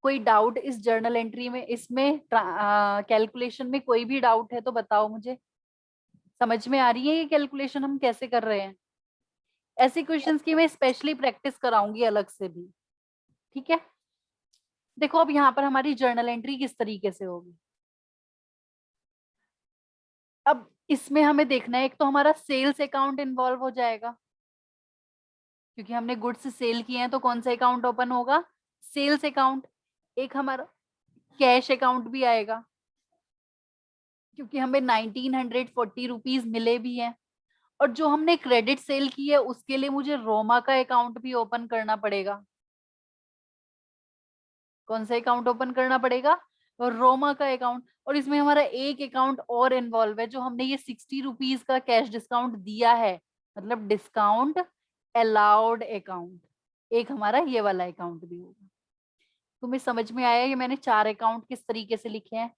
कोई डाउट इस जर्नल एंट्री में, इसमें कैलकुलेशन में कोई भी डाउट है तो बताओ मुझे। समझ में आ रही है ये कैलकुलेशन हम कैसे कर रहे हैं? ऐसे क्वेश्चंस की मैं स्पेशली प्रैक्टिस कराऊंगी अलग से भी, ठीक है। देखो अब यहाँ पर हमारी जर्नल एंट्री किस तरीके से होगी। अब इसमें हमें देखना है, एक तो हमारा सेल्स अकाउंट इन्वॉल्व हो जाएगा, क्योंकि हमने गुड्स सेल किए हैं तो कौन सा अकाउंट ओपन होगा, सेल्स अकाउंट। एक हमारा कैश अकाउंट भी आएगा, क्योंकि हमें 1940 रुपीज मिले भी हैं। और जो हमने क्रेडिट सेल की है उसके लिए मुझे रोमा का अकाउंट भी ओपन करना पड़ेगा। कौन सा अकाउंट ओपन करना पड़ेगा, रोमा का अकाउंट। और इसमें हमारा एक अकाउंट और इन्वॉल्व है, जो हमने ये 60 रुपीज का कैश डिस्काउंट दिया है, मतलब डिस्काउंट अलाउड अकाउंट, एक हमारा ये वाला अकाउंट भी होगा। तुम्हें समझ में आया ये मैंने 4 अकाउंट किस तरीके से लिखे हैं।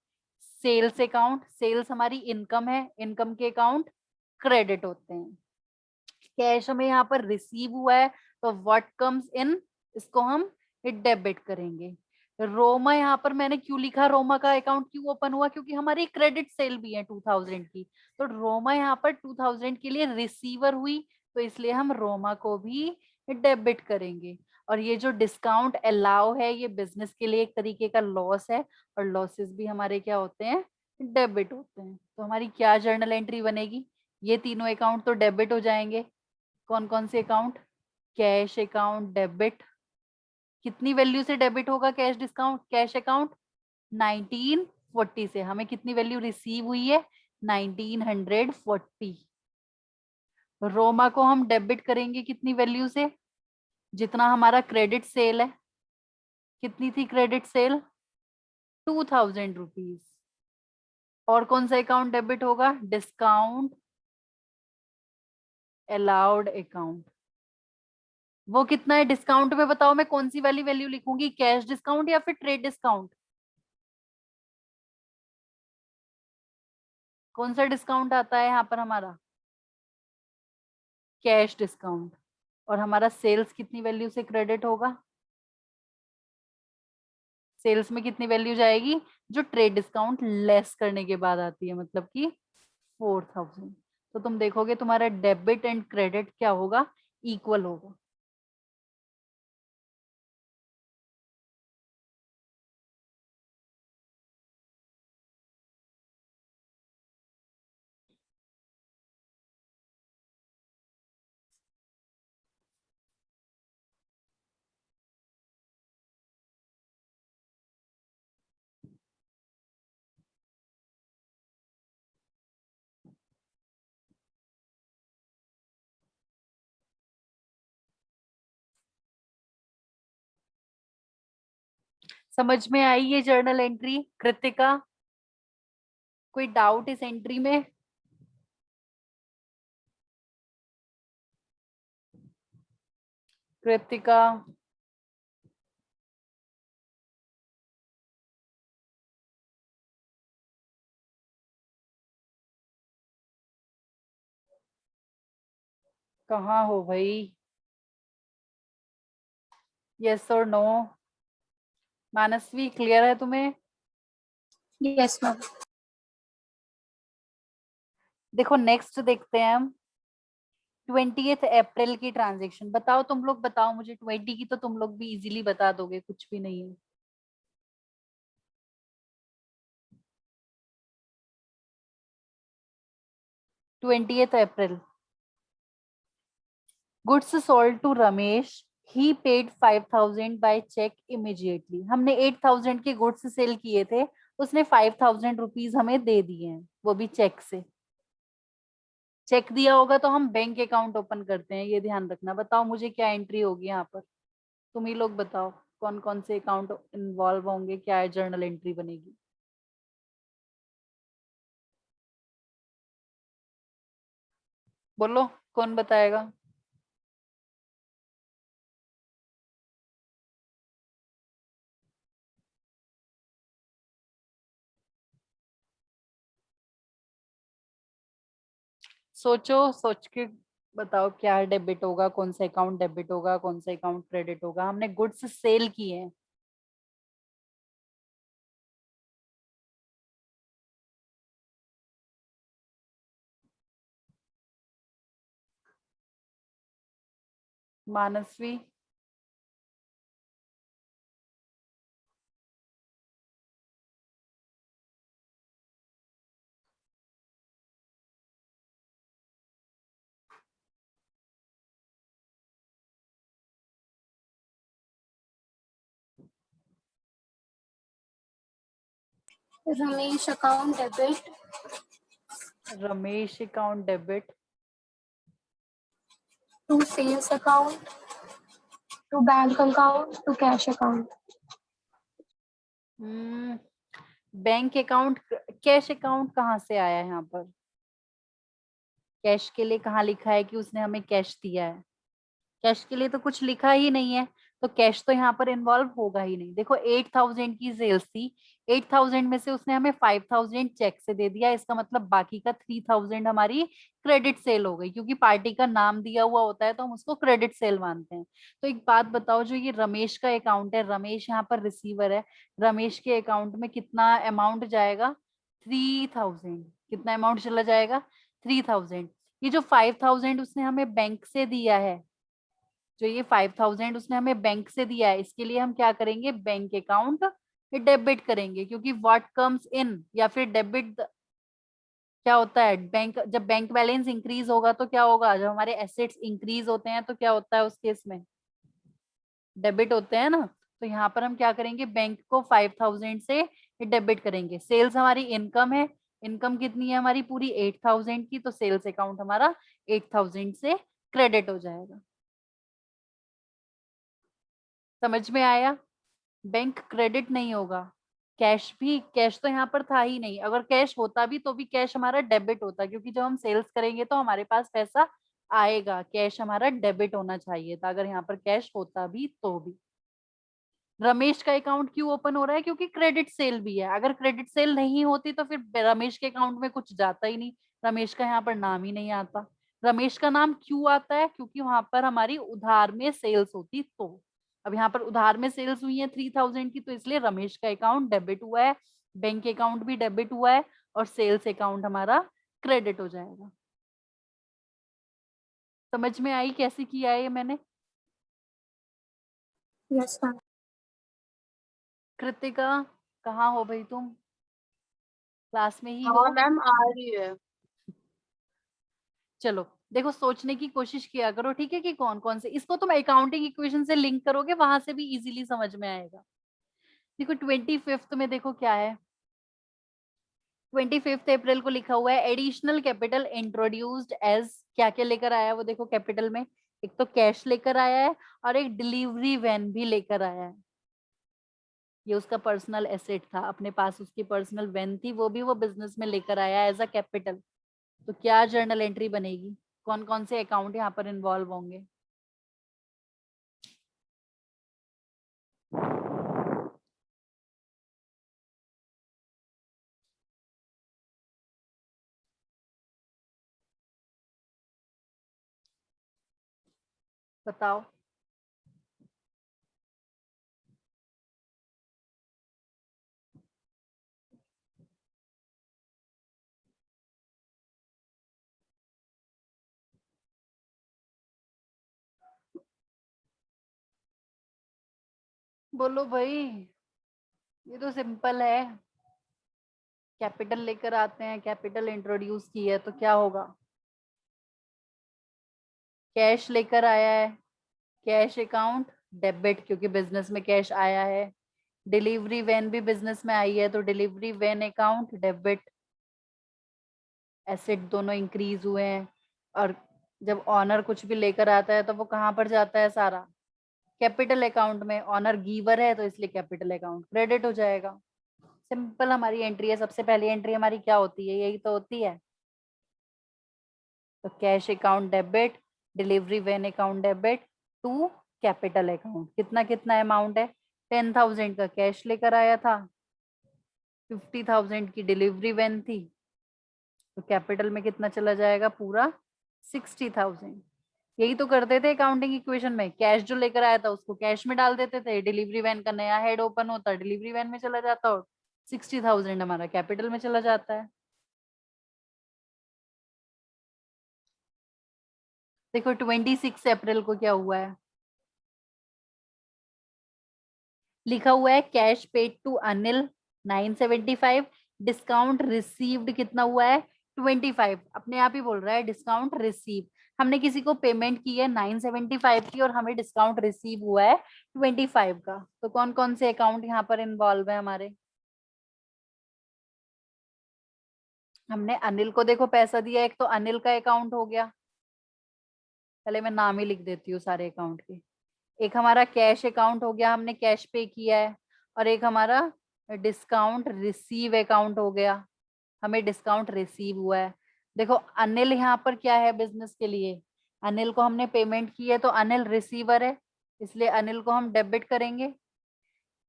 सेल्स अकाउंट, सेल्स हमारी इनकम है, इनकम के अकाउंट क्रेडिट होते हैं। कैश हमें यहाँ पर रिसीव हुआ है तो व्हाट कम्स इन, इसको हम डेबिट करेंगे। रोमा यहाँ पर मैंने क्यों लिखा, रोमा का अकाउंट क्यों ओपन हुआ, क्योंकि हमारी क्रेडिट सेल भी है 2000 की। तो रोमा यहाँ पर 2000 के लिए रिसीवर हुई, तो इसलिए हम रोमा को भी डेबिट करेंगे। और ये जो डिस्काउंट अलाउ है ये बिजनेस के लिए एक तरीके का लॉस है, और लॉसेस भी हमारे क्या होते हैं, डेबिट होते हैं। तो हमारी क्या जर्नल एंट्री बनेगी, ये तीनों अकाउंट तो डेबिट हो जाएंगे। कौन कौन से अकाउंट, कैश अकाउंट डेबिट, कितनी वैल्यू से डेबिट होगा कैश डिस्काउंट, कैश अकाउंट 1940 से। हमें कितनी वैल्यू रिसीव हुई है 1940। रोमा को हम डेबिट करेंगे कितनी वैल्यू से, जितना हमारा क्रेडिट सेल है। कितनी थी क्रेडिट सेल 2000 रुपीज। और कौन सा अकाउंट डेबिट होगा, डिस्काउंट अलाउड अकाउंट। वो कितना है डिस्काउंट में, बताओ मैं कौन सी वाली वैल्यू लिखूंगी, कैश डिस्काउंट या फिर ट्रेड डिस्काउंट, कौन सा डिस्काउंट आता है यहाँ पर हमारा, कैश डिस्काउंट। और हमारा सेल्स कितनी वैल्यू से क्रेडिट होगा, सेल्स में कितनी वैल्यू जाएगी जो ट्रेड डिस्काउंट लेस करने के बाद आती है, मतलब कि 4000। तो तुम देखोगे तुम्हारा डेबिट एंड क्रेडिट क्या होगा, इक्वल होगा। समझ में आई ये जर्नल एंट्री कृतिका, कोई डाउट इस एंट्री में? कृतिका, कहाँ हो भाई, यस और नो? मानसवी क्लियर है तुम्हें? Yes ma'am. देखो नेक्स्ट देखते हैं हम 20 अप्रैल की ट्रांजेक्शन। बताओ तुम लोग, बताओ मुझे, 20 की तो तुम लोग भी इजीली बता दोगे, कुछ भी नहीं है। Twenty April, goods sold to Ramesh, he paid 5,000 by cheque immediately. हमने 8,000 के गुड्स सेल किए थे, उसने 5,000 रुपीज हमें दे दिए हैं, वो भी चेक से। चेक दिया होगा तो हम बैंक अकाउंट ओपन करते हैं, ये ध्यान रखना। बताओ मुझे क्या एंट्री होगी यहाँ पर, तुम ही लोग बताओ कौन कौन से अकाउंट इन्वॉल्व होंगे, क्या जर्नल एंट्री बनेगी। बोलो कौन बताएगा। सोचो, सोच के बताओ क्या डेबिट होगा, कौन सा अकाउंट डेबिट होगा, कौन सा अकाउंट क्रेडिट होगा। हमने गुड्स सेल किए हैं। Manasvi, Ramesh account debit Ramesh account debit to sales account to bank account to cash account. Bank account, cash account कहाँ से आया है यहाँ पर? कैश के लिए कहाँ लिखा है कि उसने हमें कैश दिया है? कैश के लिए तो कुछ लिखा ही नहीं है, तो कैश तो यहाँ पर इन्वॉल्व होगा ही नहीं। देखो 8,000 की सेल्स थी, 8,000 में से उसने हमें 5,000 चेक से दे दिया, इसका मतलब बाकी का 3,000 हमारी क्रेडिट सेल हो गई, क्योंकि पार्टी का नाम दिया हुआ होता है तो हम उसको क्रेडिट सेल मानते हैं। तो एक बात बताओ, जो ये रमेश का अकाउंट है, रमेश यहाँ पर रिसीवर है, रमेश के अकाउंट में कितना अमाउंट जाएगा? 3,000। कितना अमाउंट चला जाएगा? 3,000। ये जो 5,000 उसने हमें बैंक से दिया है, जो ये 5,000 उसने हमें बैंक से दिया है, इसके लिए हम क्या करेंगे? बैंक अकाउंट डेबिट करेंगे, क्योंकि व्हाट कम्स इन या फिर डेबिट क्या होता है? बैंक, जब बैंक बैलेंस इंक्रीज होगा तो क्या होगा? जब हमारे एसेट्स इंक्रीज होते हैं तो क्या होता है उस केस में? डेबिट होते हैं ना। तो यहाँ पर हम क्या करेंगे? बैंक को 5,000 से डेबिट करेंगे। सेल्स हमारी इनकम है, इनकम कितनी है हमारी? पूरी 8,000 की, तो सेल्स अकाउंट हमारा 8,000 से क्रेडिट हो जाएगा। समझ में आया? बैंक क्रेडिट नहीं होगा। कैश भी, कैश तो यहाँ पर था ही नहीं, अगर कैश होता भी तो भी कैश हमारा डेबिट होता, क्योंकि जब हम सेल्स करेंगे तो हमारे पास पैसा आएगा, कैश हमारा डेबिट होना चाहिए था, अगर यहाँ पर कैश होता भी तो भी। रमेश का अकाउंट क्यों ओपन हो रहा है? क्योंकि क्रेडिट सेल भी है। अगर क्रेडिट सेल नहीं होती तो फिर रमेश के अकाउंट में कुछ जाता ही नहीं, रमेश का यहाँ पर नाम ही नहीं आता। रमेश का नाम क्यों आता है? क्योंकि वहां पर हमारी उधार में सेल्स होती तो। अब यहाँ पर उधार में सेल्स हुई है 3,000 की, तो इसलिए रमेश का अकाउंट डेबिट हुआ है, बैंक अकाउंट भी डेबिट हुआ है, और सेल्स अकाउंट हमारा क्रेडिट हो जाएगा। समझ में आई कैसे किया है ये मैंने? Yes ma'am. कृतिका, कहाँ हो भाई तुम? क्लास में ही हो? हाँ मैम आ रही है। चलो देखो, सोचने की कोशिश किया करो, ठीक है, कि कौन कौन से, इसको तुम अकाउंटिंग इक्वेशन से लिंक करोगे, वहां से भी इजीली समझ में आएगा। देखो 25 में देखो क्या है, 25 अप्रैल को लिखा हुआ है एडिशनल कैपिटल इंट्रोड्यूस्ड एज, क्या क्या लेकर आया है वो देखो कैपिटल में। एक तो कैश लेकर आया है, और एक डिलीवरी वैन भी लेकर आया है। ये उसका पर्सनल एसेट था, अपने पास उसकी पर्सनल वैन थी, वो भी वो बिजनेस में लेकर आया एज अ कैपिटल। तो क्या जर्नल एंट्री बनेगी? कौन कौन से अकाउंट यहाँ पर इन्वॉल्व होंगे? बताओ। बोलो भाई, ये तो सिंपल है। कैपिटल लेकर आते हैं, कैपिटल इंट्रोड्यूस की है तो क्या होगा? कैश लेकर आया है, कैश अकाउंट डेबिट, क्योंकि बिजनेस में कैश आया है। डिलीवरी वैन भी बिजनेस में आई है तो delivery van account debit. Asset दोनों इंक्रीज हुए हैं। और जब ऑनर कुछ भी लेकर आता है तो वो कहाँ पर जाता है सारा? कैपिटल अकाउंट में। ऑनर गीवर है तो इसलिए कैपिटल अकाउंट क्रेडिट हो जाएगा। सिंपल हमारी एंट्री है। सबसे पहली एंट्री हमारी क्या होती है? यही तो होती है। तो cash account debit, delivery van account debit to capital account. कितना कितना अमाउंट है? 10,000 का कैश लेकर आया था, 50,000 की डिलीवरी वैन थी, तो कैपिटल में कितना चला जाएगा? पूरा 60,000। यही तो करते थे अकाउंटिंग इक्वेशन में। कैश जो लेकर आया था उसको कैश में डाल देते थे, डिलीवरी वैन का नया हेड ओपन होता, डिलीवरी वैन में चला जाता और 60,000 हमारा कैपिटल में चला जाता है। देखो 26 अप्रैल को क्या हुआ है, लिखा हुआ है cash paid to Anil 975, discount received कितना हुआ है? 25। अपने आप ही बोल रहा है डिस्काउंट रिसीव। हमने किसी को पेमेंट की है 975 की और हमें डिस्काउंट रिसीव हुआ है 25 का। तो कौन कौन से अकाउंट यहाँ पर इन्वॉल्व है हमारे? हमने अनिल को देखो पैसा दिया, एक तो अनिल का अकाउंट हो गया। पहले मैं नाम ही लिख देती हूँ सारे अकाउंट के। एक हमारा कैश अकाउंट हो गया, हमने कैश पे किया है। और एक हमारा डिस्काउंट रिसीव अकाउंट हो गया, हमें डिस्काउंट रिसीव हुआ है। देखो अनिल यहाँ पर क्या है बिजनेस के लिए? अनिल को हमने पेमेंट की है तो अनिल रिसीवर है, इसलिए अनिल को हम डेबिट करेंगे।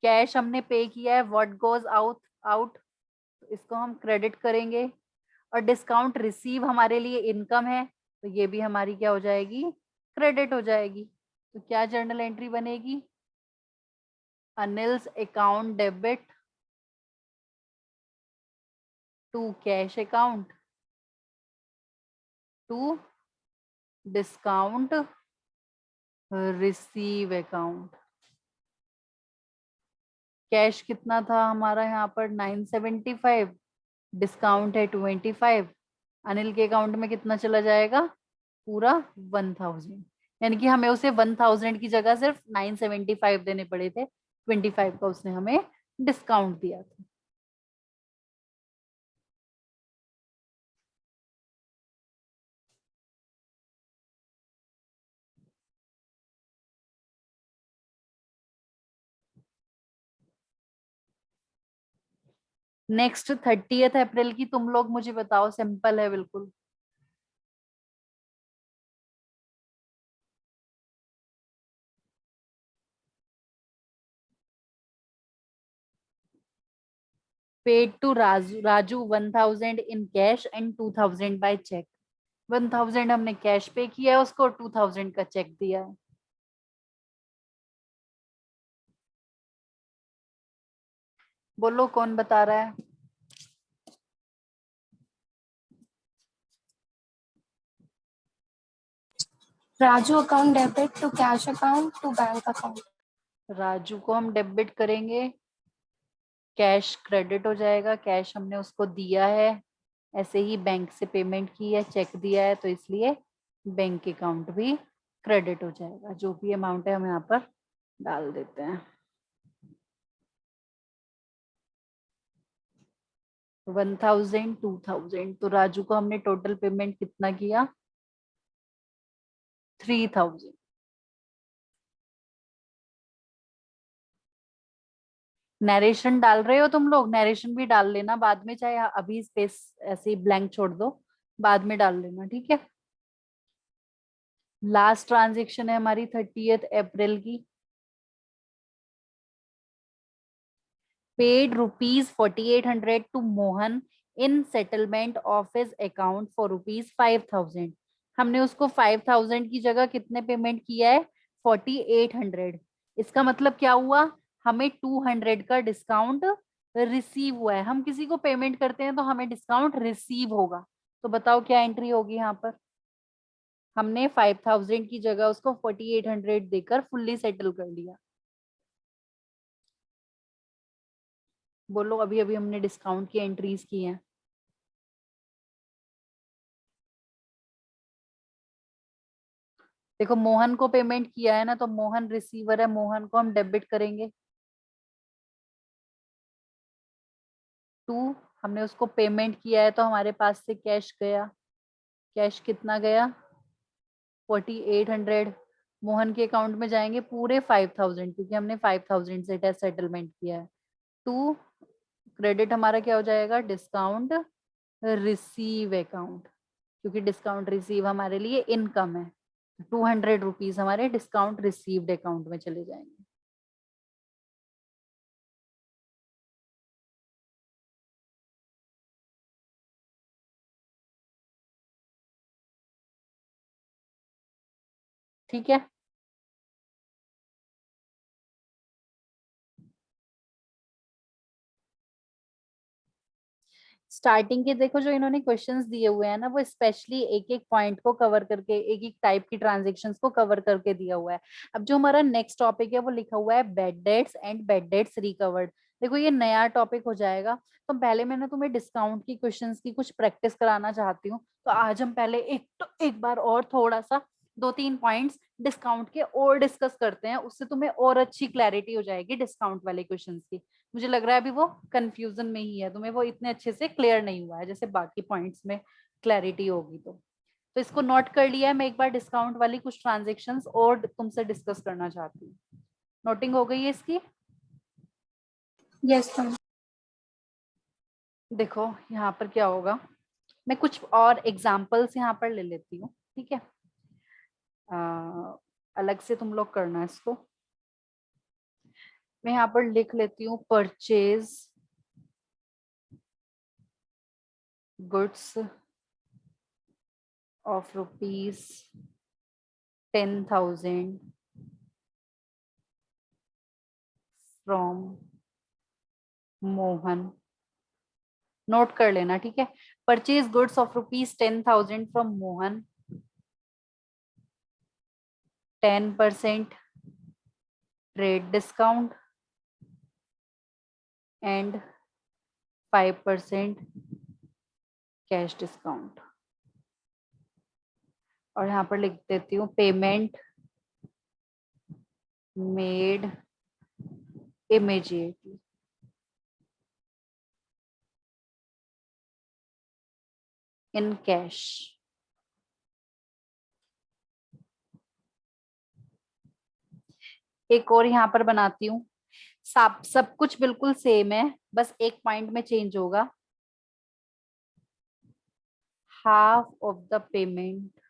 कैश हमने पे किया है, व्हाट गोज आउट आउट, इसको हम क्रेडिट करेंगे। और डिस्काउंट रिसीव हमारे लिए इनकम है तो ये भी हमारी क्या हो जाएगी? क्रेडिट हो जाएगी। तो क्या जर्नल एंट्री बनेगी? Anil's account debit to cash account to discount receive account. Cash कितना था हमारा यहाँ पर? 975, डिस्काउंट है 25। अनिल के अकाउंट में कितना चला जाएगा? पूरा 1000। यानी कि हमें उसे 1000 की जगह सिर्फ 975 देने पड़े थे, 25 का उसने हमें डिस्काउंट दिया था। नेक्स्ट 30 अप्रैल की तुम लोग मुझे बताओ, सिंपल है बिल्कुल। Paid to Raju 1000 in cash and 2000 by cheque. 1000 हमने कैश पे किया है उसको, 2000 का चेक दिया है। बोलो कौन बता रहा है? Raju account debit to cash account to bank account. Raju को हम डेबिट करेंगे, कैश क्रेडिट हो जाएगा। कैश हमने उसको दिया है, ऐसे ही बैंक से पेमेंट की है, चेक दिया है तो इसलिए बैंक अकाउंट भी क्रेडिट हो जाएगा। जो भी अमाउंट है हम यहाँ पर डाल देते हैं। 1000 2000, तो राजू को हमने टोटल पेमेंट कितना किया? 3000। नरेशन डाल रहे हो तुम लोग? नरेशन भी डाल लेना बाद में, चाहे अभी स्पेस ऐसे ही ब्लैंक छोड़ दो, बाद में डाल लेना, ठीक है। लास्ट ट्रांजेक्शन है हमारी 30 अप्रैल की। Paid ₹4800 to Mohan in settlement of his account for ₹5000। हमने उसको 5000 की जगह कितने पेमेंट किया है? 4800। इसका मतलब क्या हुआ? हमें 200 का डिस्काउंट रिसीव हुआ है। हम किसी को पेमेंट करते हैं तो हमें डिस्काउंट रिसीव होगा। तो बताओ क्या एंट्री होगी यहाँ पर? हमने 5000 की जगह उसको 4800 देकर फुल्ली सेटल कर लिया। बोलो, अभी अभी हमने डिस्काउंट की एंट्रीज की हैं। देखो मोहन को पेमेंट किया है ना, तो मोहन रिसीवर है, मोहन को हम डेबिट करेंगे। 2, हमने उसको पेमेंट किया है तो हमारे पास से कैश गया। कैश कितना गया? 4800। मोहन के अकाउंट में जाएंगे पूरे 5000, क्योंकि हमने 5000 से टेस्ट सेटलमेंट किया है। 2, क्रेडिट हमारा क्या हो जाएगा? डिस्काउंट रिसीव अकाउंट, क्योंकि डिस्काउंट रिसीव हमारे लिए इनकम है। 200 रुपीज हमारे डिस्काउंट रिसीव्ड अकाउंट में चले जाएंगे। ठीक है। स्टार्टिंग के देखो जो इन्होंने क्वेश्चंस दिए हुए हैं ना, वो स्पेशली एक एक पॉइंट को कवर करके, एक एक टाइप की ट्रांजेक्शन्स को कवर करके दिया हुआ है। अब जो हमारा नेक्स्ट टॉपिक है वो लिखा हुआ है bad debts and bad debts recovered. देखो ये नया टॉपिक हो जाएगा, तो पहले मैंने तुम्हें डिस्काउंट की क्वेश्चंस की कुछ प्रैक्टिस कराना चाहती हूँ। तो आज हम पहले एक बार और थोड़ा सा 2-3 पॉइंट्स डिस्काउंट के और डिस्कस करते हैं, उससे तुम्हें और अच्छी क्लैरिटी हो जाएगी डिस्काउंट वाले क्वेश्चंस की। मुझे लग रहा है अभी वो कंफ्यूजन में ही है, तुम्हें वो इतने अच्छे से क्लियर नहीं हुआ है जैसे बाकी पॉइंट्स में क्लैरिटी होगी। तो इसको नोट कर लिया है। मैं एक बार डिस्काउंट वाली कुछ ट्रांजेक्शन्स और तुमसे डिस्कस करना चाहती हूँ। नोटिंग हो गई है इसकी? Yes, ma'am. देखो यहाँ पर क्या होगा, मैं कुछ और एग्जाम्पल्स यहाँ पर ले लेती हूँ, ठीक है? अलग से तुम लोग करना इसको। मैं यहाँ पर लिख लेती हूँ purchase goods of ₹10,000 from Mohan. Note कर लेना, ठीक है? Purchase goods of ₹10,000 from Mohan, 10% trade discount and 5% cash discount. और यहाँ पर लिख देती हूँ payment made immediately. In cash. एक और यहाँ पर बनाती हूँ, सब कुछ बिल्कुल सेम है, बस एक पॉइंट में चेंज होगा। Half of the payment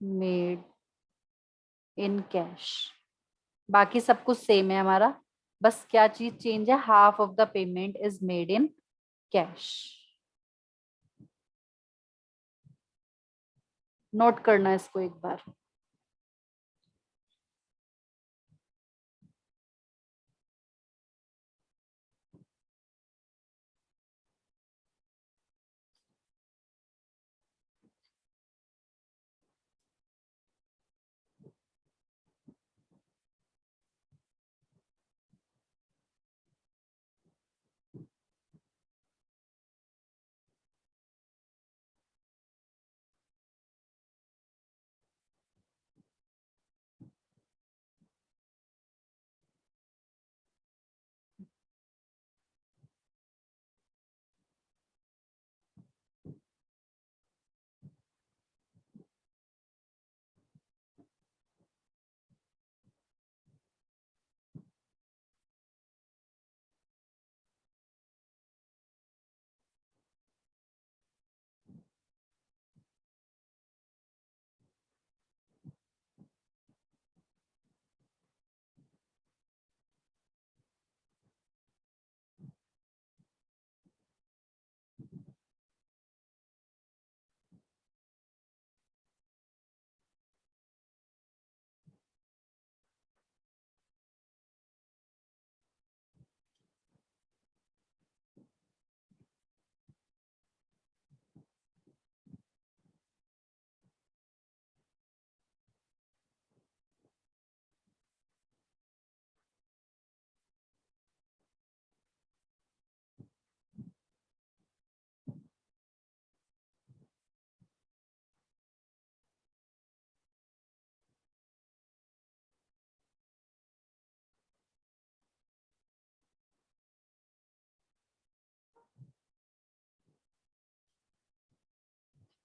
made in cash. बाकी सब कुछ सेम है हमारा, बस क्या चीज चेंज है? Half of the payment is made in cash. Note करना इसको एक बार।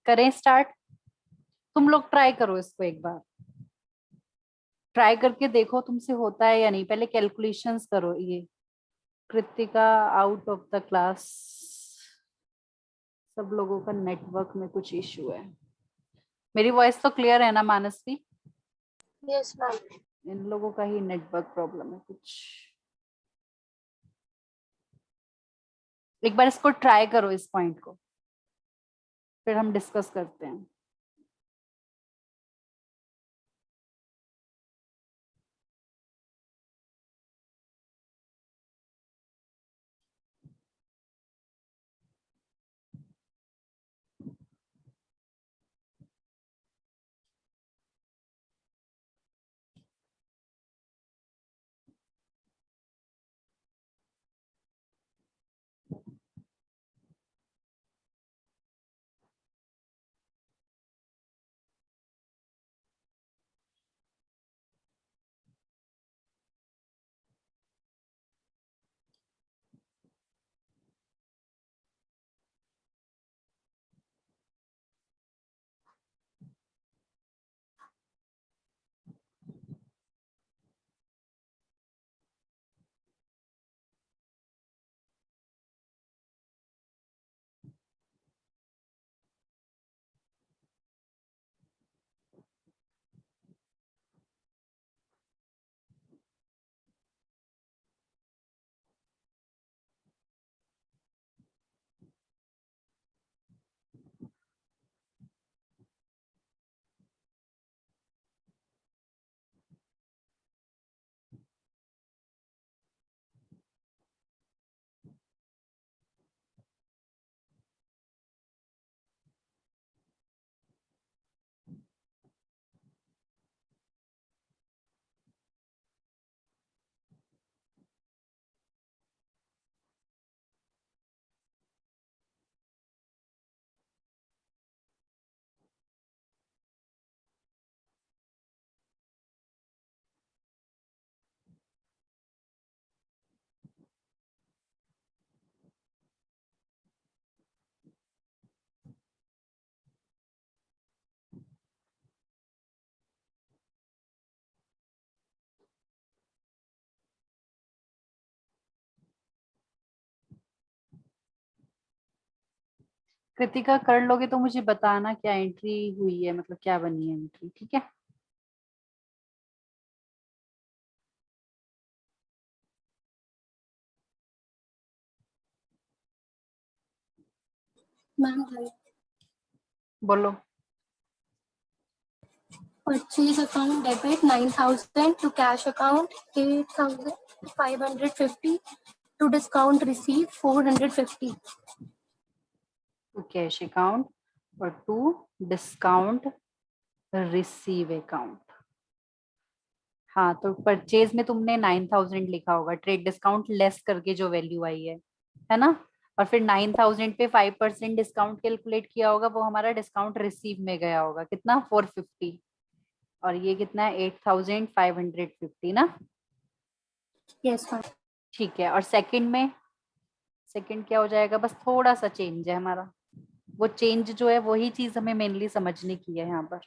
करें स्टार्ट? तुम लोग ट्राई करो इसको एक बार, ट्राई करके देखो तुमसे होता है या नहीं। पहले कैलकुलेशंस करो ये। Kritika out of the class. सब लोगों का नेटवर्क में कुछ इशू है। मेरी वॉइस तो क्लियर है ना मानसवी? Yes, ma'am. इन लोगों का ही नेटवर्क प्रॉब्लम है कुछ। एक बार इसको ट्राई करो, इस पॉइंट को, फिर हम डिस्कस करते हैं। कृतिका कर लोगे तो मुझे बताना क्या एंट्री हुई है, मतलब क्या बनी है एंट्री, ठीक है? Ma'am, बोलो। purchase account debit 9,000 to cash account 8,550 to discount receipt 450. To cash account और टू डिस्काउंट रिसीव अकाउंट। हाँ, तो परचेज में तुमने 9,000 लिखा होगा, ट्रेड डिस्काउंट लेस करके जो वैल्यू आई है ना? और फिर 9,000 पे 5% डिस्काउंट कैलकुलेट किया होगा, वो हमारा डिस्काउंट रिसीव में गया होगा, कितना? 450। और ये कितना है? 8,550 ना? Yes, ma'am. ठीक है। और सेकंड में, सेकंड क्या हो जाएगा? बस थोड़ा सा चेंज है हमारा, वो चेंज जो है वही चीज हमें मेनली समझने की है यहाँ पर।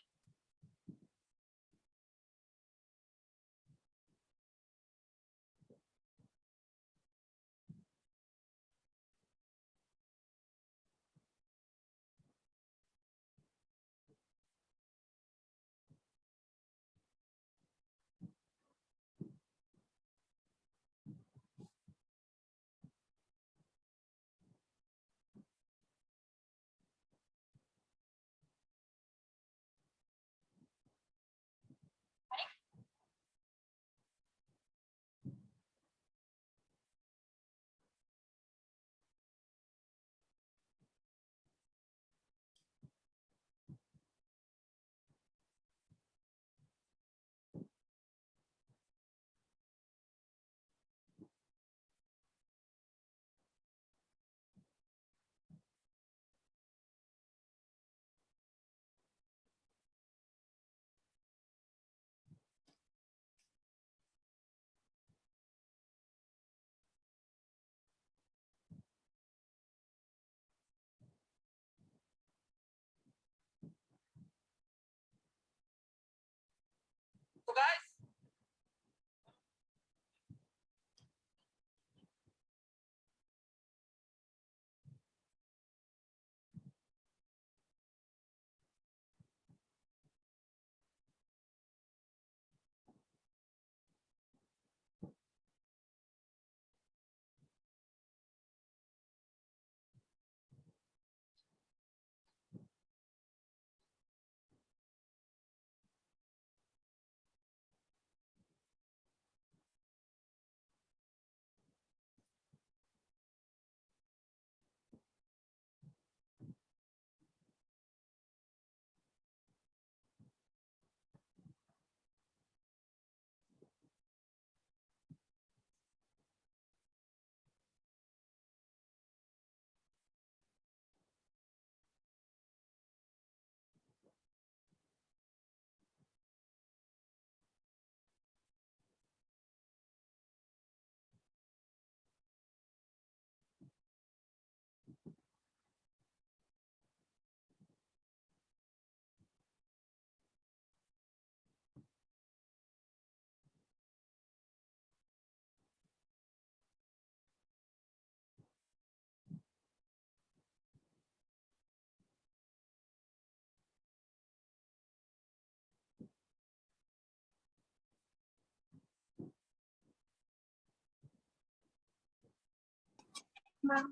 Ma'am,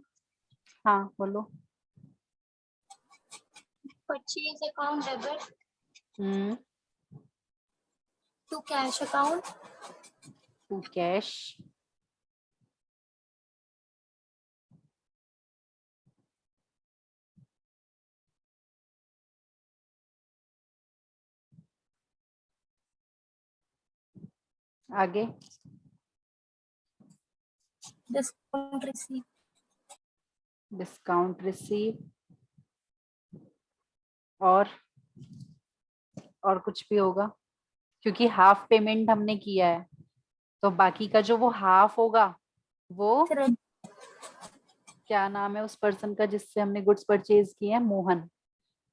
हाँ बोलो। purchase account debit हम्म, to cash account. To cash. आगे। Discount receipt. Discount receive. और कुछ भी होगा, क्योंकि हाफ पेमेंट हमने किया है, तो बाकी का जो वो हाफ होगा वो, Credit. क्या नाम है उस पर्सन का जिससे हमने गुड्स परचेज किए हैं, मोहन।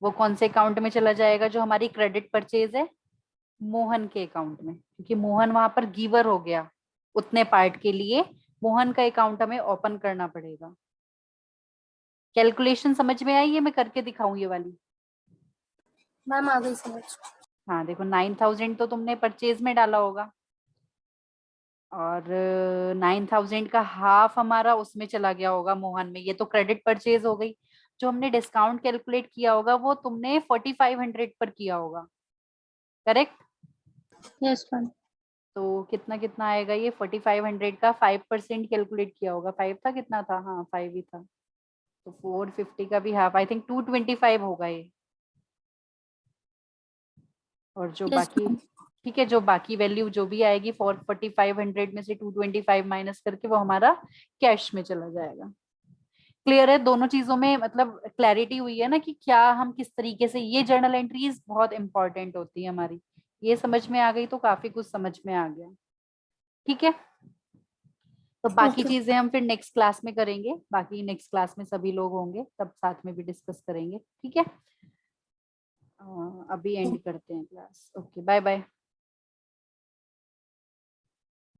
वो कौन से अकाउंट में चला जाएगा जो हमारी क्रेडिट परचेज है? मोहन के अकाउंट में, क्योंकि मोहन वहां पर गिवर हो गया। उतने पार्ट के लिए मोहन का अकाउंट हमें ओपन करना पड़ेगा। कैलकुलेशन समझ में आई है? मैं करके दिखाऊं ये वाली। मैम आ गई समझ। हाँ देखो, 9,000 तो तुमने परचेज में डाला होगा, और 9,000 का हाफ हमारा उसमें चला गया होगा मोहन में। ये तो क्रेडिट परचेज हो गई। जो हमने डिस्काउंट कैलकुलेट किया होगा वो तुमने 4,500 पर किया होगा, करेक्ट? Yes ma'am. तो कितना कितना आएगा ये? 4,500 का 5% कैलकुलेट किया होगा। 5 था, कितना था? हाँ 5 ही था। तो 450 का भी हाफ, आई थिंक 225 होगा ये। और जो यस बाकी, मैम। ठीक है, जो बाकी वैल्यू जो भी आएगी 4,500 में से 225 माइनस करके वो हमारा कैश में चला जाएगा। क्लियर है? दोनों चीजों में मतलब क्लैरिटी हुई है ना कि क्या हम किस तरीके से, ये जर्नल एंट्रीज बहुत इंपॉर्टेंट होती है हमारी। ये समझ में आ गई तो काफी कुछ समझ में आ गया। ठीक है, तो बाकी Okay. चीजें हम फिर नेक्स्ट क्लास में करेंगे। बाकी नेक्स्ट क्लास में सभी लोग होंगे, तब साथ में भी डिस्कस करेंगे। ठीक है, अभी एंड करते हैं क्लास। Okay, bye bye.